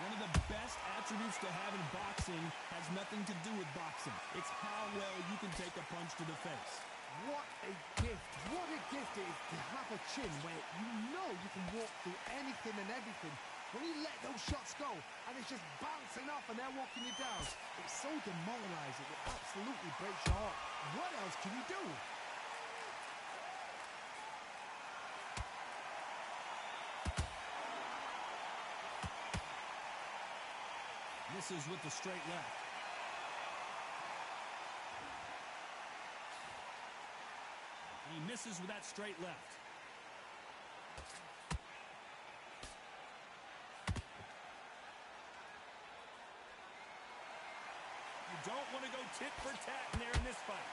One of the best attributes to have in boxing has nothing to do with boxing. It's how well you can take a punch to the face. What a gift. What a gift it is to have a chin where you know you can walk through anything and everything. When you let those shots go and it's just bouncing off and they're walking you down, it's so demoralizing. It absolutely breaks your heart. What else can you do? Misses with the straight left. He misses with that straight left. You don't want to go tit for tat in there in this fight.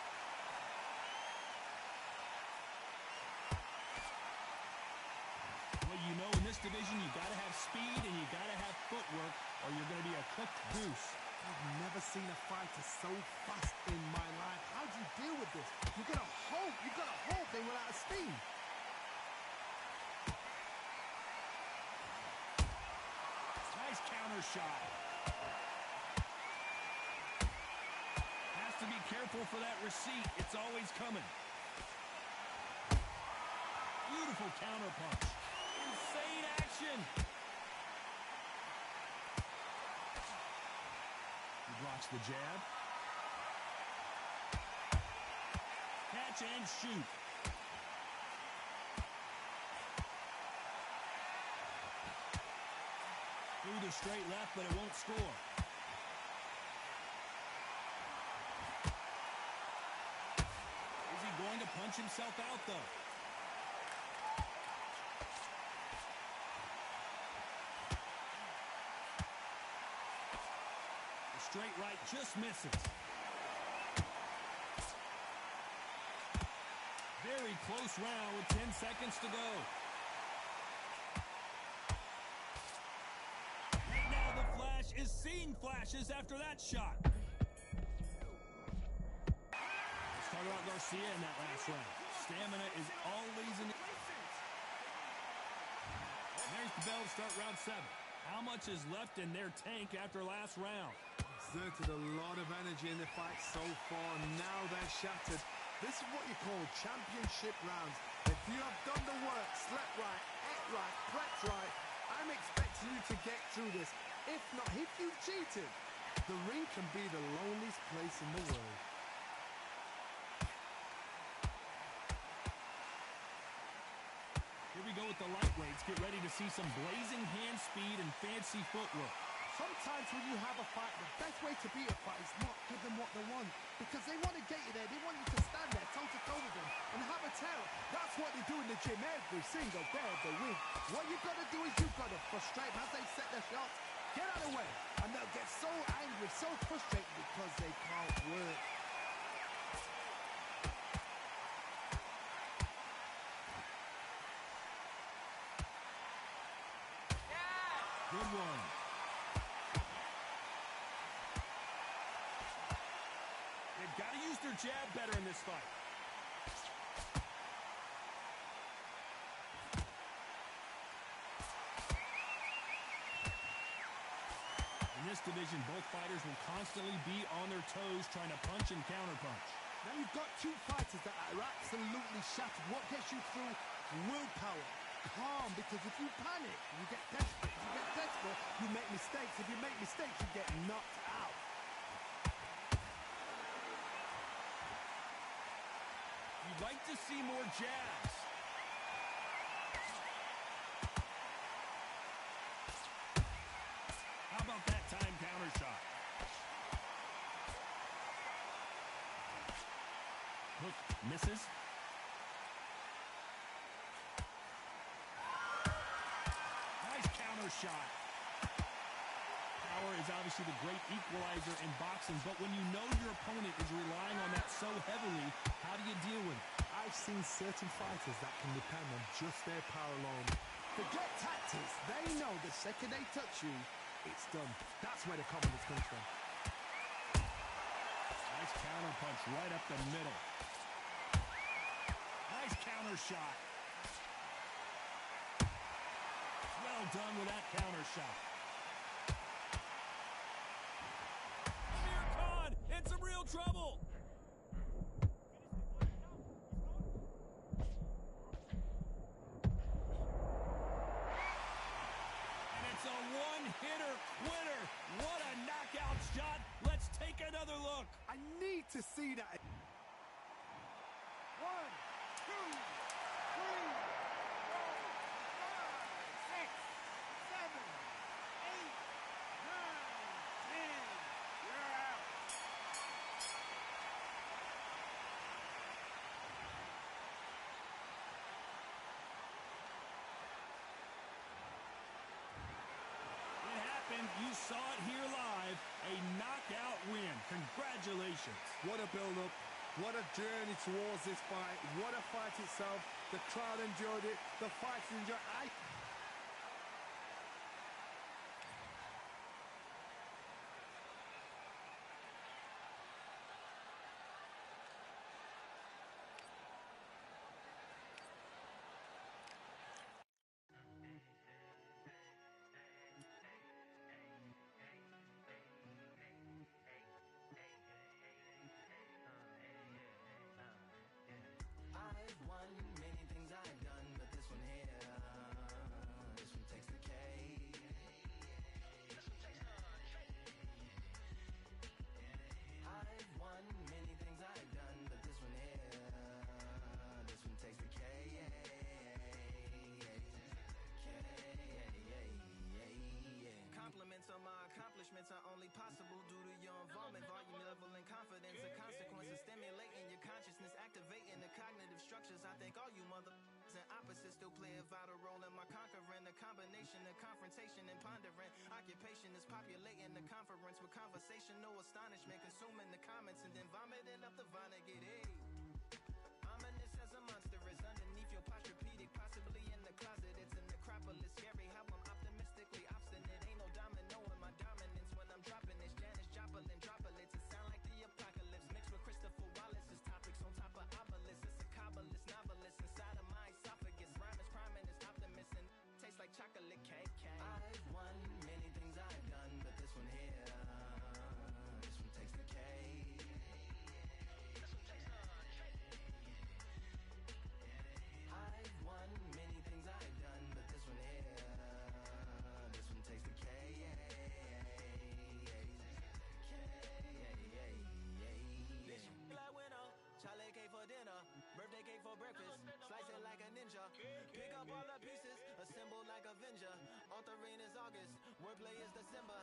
Well, you know in this division you got to have speed and you got to have footwork or you're going to be a cooked goose. I've never seen a fighter so fast in my life. How do you deal with this? You've got to hope they run out of steam. Nice counter shot. Has to be careful for that receipt. It's always coming. Beautiful counter punch. Insane action. He blocks the jab. Catch and shoot. Through the straight left, but it won't score. Is he going to punch himself out, though? The straight right just misses. Very close round with 10 seconds to go. Right now the Flash is seeing flashes after that shot. Let's talk about Garcia in that last round. Stamina is always in. There's the bell to start round 7. How much is left in their tank after last round? Exerted a lot of energy in the fight so far. Now they're shattered. This is what you call championship rounds. If you have done the work, slept right, ate right, prepped right, I'm expecting you to get through this. If not, if you've cheated, The ring can be the loneliest place in the world. Here we go with the lightweights. Get ready to see some blazing hand speed and fancy footwork. Sometimes when you have a fight, the best way to beat a fight is not give them what they want. Because they want to get you there. They want you to stand there toe-to-toe with them and have a tell. That's what they do in the gym every single day of the week. What you've got to do is you've got to frustrate them as they set their shots. Get out of the way. And they'll get so angry, so frustrated because they can't work. Good one. They've got to use their jab better in this fight. In this division, both fighters will constantly be on their toes trying to punch and counterpunch. Now you've got two fighters that are absolutely shattered. What gets you through? Willpower. Calm, because if you panic, you get desperate. If you get desperate, you make mistakes. If you make mistakes, you get knocked out. You'd like to see more jabs. How about that time counter shot? Hook misses. Nice counter shot. Power is obviously the great equalizer in boxing, but when you know your opponent is relying on that so heavily, how do you deal with it? I've seen certain fighters that can depend on just their power alone. Forget tactics. They know the second they touch you, it's done. That's where the confidence comes from. Nice counter punch right up the middle. Nice counter shot. Well done with that counter shot. Amir Khan in some real trouble. And it's a one-hitter quitter. What a knockout shot. Let's take another look. I need to see that. 1, 2, 3, 4, 5, 6, 7, 8, 9, 10. You're out. It happened. You saw it here live. A knockout win. Congratulations. What a build-up. What a journey towards this fight. What a fight itself. The crowd enjoyed it. The fighters enjoyed it. I've won many things I've done, but this one here, this one takes the cake. I've won many things I've done, but this one here, this one takes the cake. Compliments on my accomplishments are only possible due to your involvement, volume, level, and confidence. The consequences stimulating your consciousness, activating the cognitive structures. I think all you and opposites still play a vital role in my conquering. The combination of confrontation and pondering. Occupation is populating the conference with conversation, no astonishment, consuming the comments and then vomiting up the vinegar. Hey. Ominous as a monster is underneath your posturepedic, possibly in the closet. It's an necropolis, scary how I'm optimistically obstinate. Ain't no domino in my dominance when I'm dropping this. Janis Joplin droplets. It sound like the apocalypse mixed with Christopher Wallace's topics on top of obelisks. It's a kabbalist novelist inside of my esophagus. Rhyme is priming is optimist and tastes like chocolate cake. I've won many things I've done, but this one here, this one takes the cake. all the pieces, assembled like Avenger. Author rain is August, wordplay is December.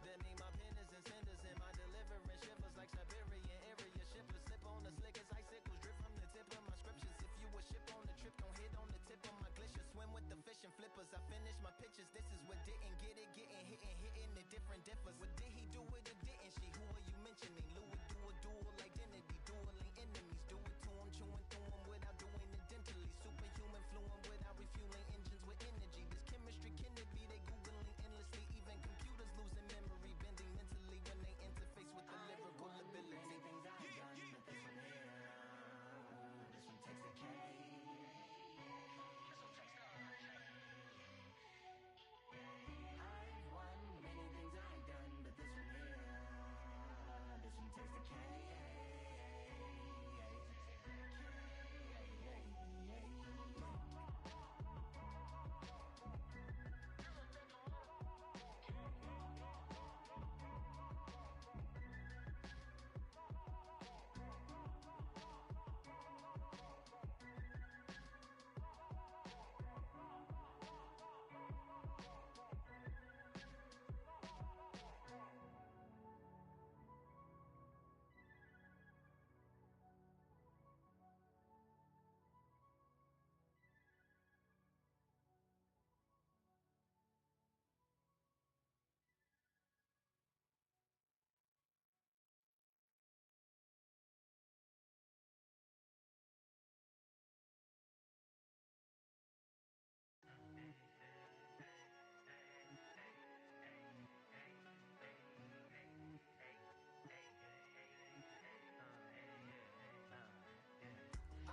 That mean my pen is in cinders and my deliverance shivers like Siberian area shippers. Slip on the slick as icicles, drip from the tip of my scriptures. If you a ship on the trip, don't hit on the tip of my glacier. Swim with the fish and flippers. I finish my pitches. This is what didn't get it, getting hitting the different differs. What did he do it or didn't she? Who are you mentioning? Louis do a dual identity, dueling enemies. Do it to him, chewing through him without doing it dentally. Superhuman fluent without refueling engines with energy. This chemistry can it be? They googling endlessly. Even computers losing memory, bending mentally when they interface with the lyrical ability. Many things I've done, but this one here, this one takes the cake. I've won many things I've done, but this one here, this one takes the cake.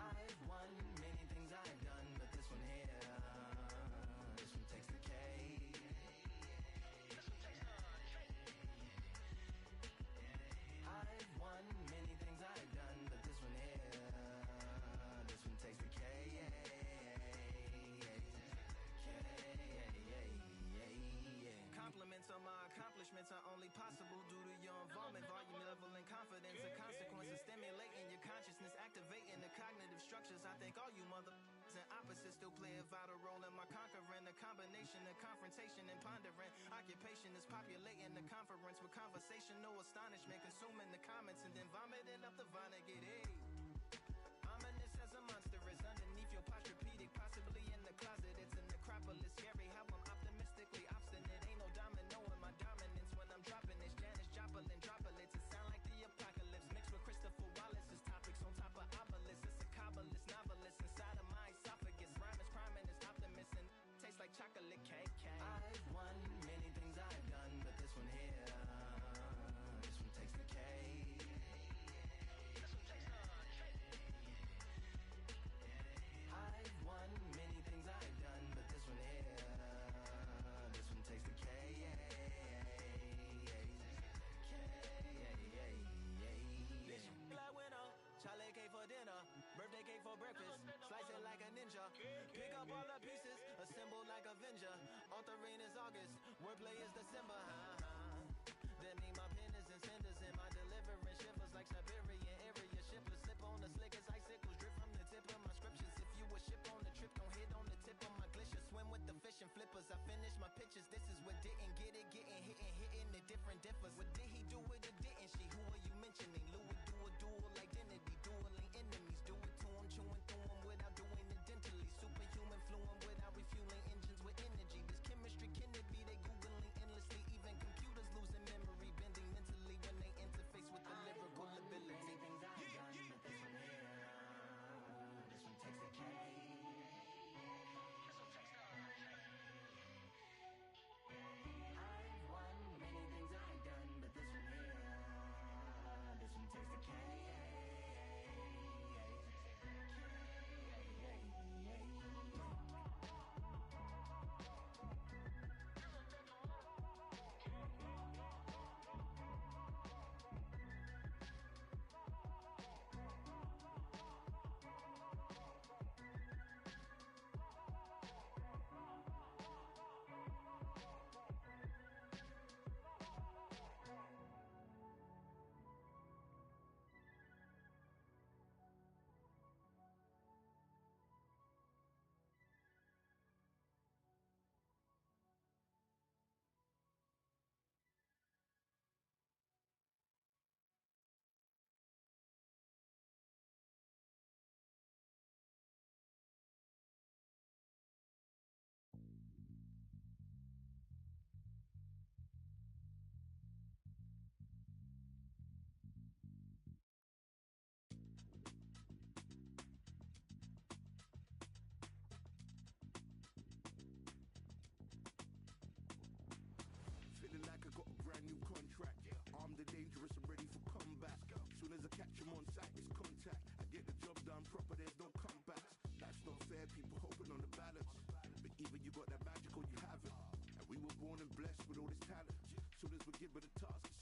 I've won many things I've done, but this one here, this one takes the cake. I've won many things I've done, but this one here, this one takes the cake. Compliments on my accomplishments are only possible due to your involvement, volume, level, and confidence. The consequences stimulating your consciousness, activating the cognitive structures. I think all you mother and opposites still play a vital role in my conquering. The combination of confrontation and pondering. Occupation is populating the conference with conversation, no astonishment, consuming the comments and then vomiting up the vinegar. Hey, ominous as a monster is underneath your posturepedic, possibly in the closet. It's a necropolis, scary how I'm optimistically obstinate. Ain't no domino in my dominance when I'm dropping this. Janis Joplin droplets. It sound like the apocalypse mixed with Christopher Wallace's topics on top of obelisks. It's a kabbalist novelist inside of my esophagus. Rhyme is priming is optimist and tastes like chocolate cake. I've won many things I've done, but this one here, this one takes the cake. I've won many things I've done, but this one here, this one takes the cake. Black winner, chocolate cake for dinner, birthday cake for breakfast, slice it like a ninja. Pick up all the pieces, assembled like Avenger. Author rain is August, wordplay is December. That mean my pen is in cinders and my deliverance shivers like Siberian area shippers. Slip on the slick as icicles, drip from the tip of my scriptures. If you a ship on the trip, don't hit on the tip of my glacier. Swim with the fish and flippers. I finish my pitches. This is what didn't get it, getting hitting the different differs. What did he do it or didn't she? Who are you mentioning? Louis do a dual identity, dueling enemies. Do it to him, chewing through him without doing it dentally. Superhuman fluent without refueling engines with energy. This chemistry can it be? They googling endlessly. Even computers losing memory, bending mentally when they interface with the lyrical ability. Many things I've done, but this one here, this one takes the cake. I've won many things I've done, but this one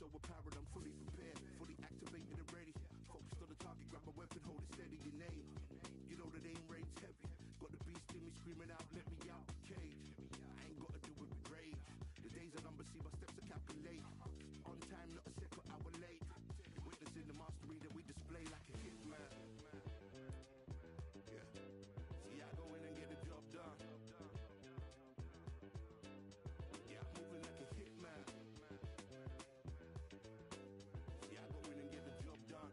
so apparent, I'm fully prepared, fully activated and ready. Focused on the target, grab my weapon, hold it steady, your name. You know the name reigns heavy. Got the beast in me screaming out, let me out the cage. I ain't gotta do it with rage. The days are numbered, see my steps are calculate. On time, not a second hour late. Witnessing the mastery that we display like a hitman. Yeah. See, I go in and get the job done. Yeah, I'm moving like a hitman. See, I go in and get the job done.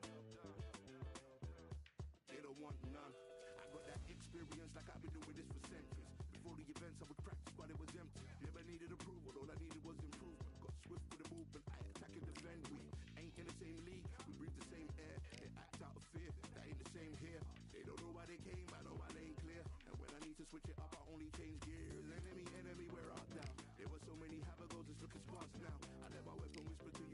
They don't want none. I got that experience like I've been doing this for centuries. Before the events I would practice but it was empty. Never needed approval, all I needed was improvement. Got swift with the movement, I attack and defend. We ain't in the same league, we breathe the same air. They act out of fear, that ain't the same here. They don't know why they came, I know my lane clear. And when I need to switch it up, I only change gears. Enemy, where art thou? There were so many havoc, just looking sparse now. I let my weapon whisper to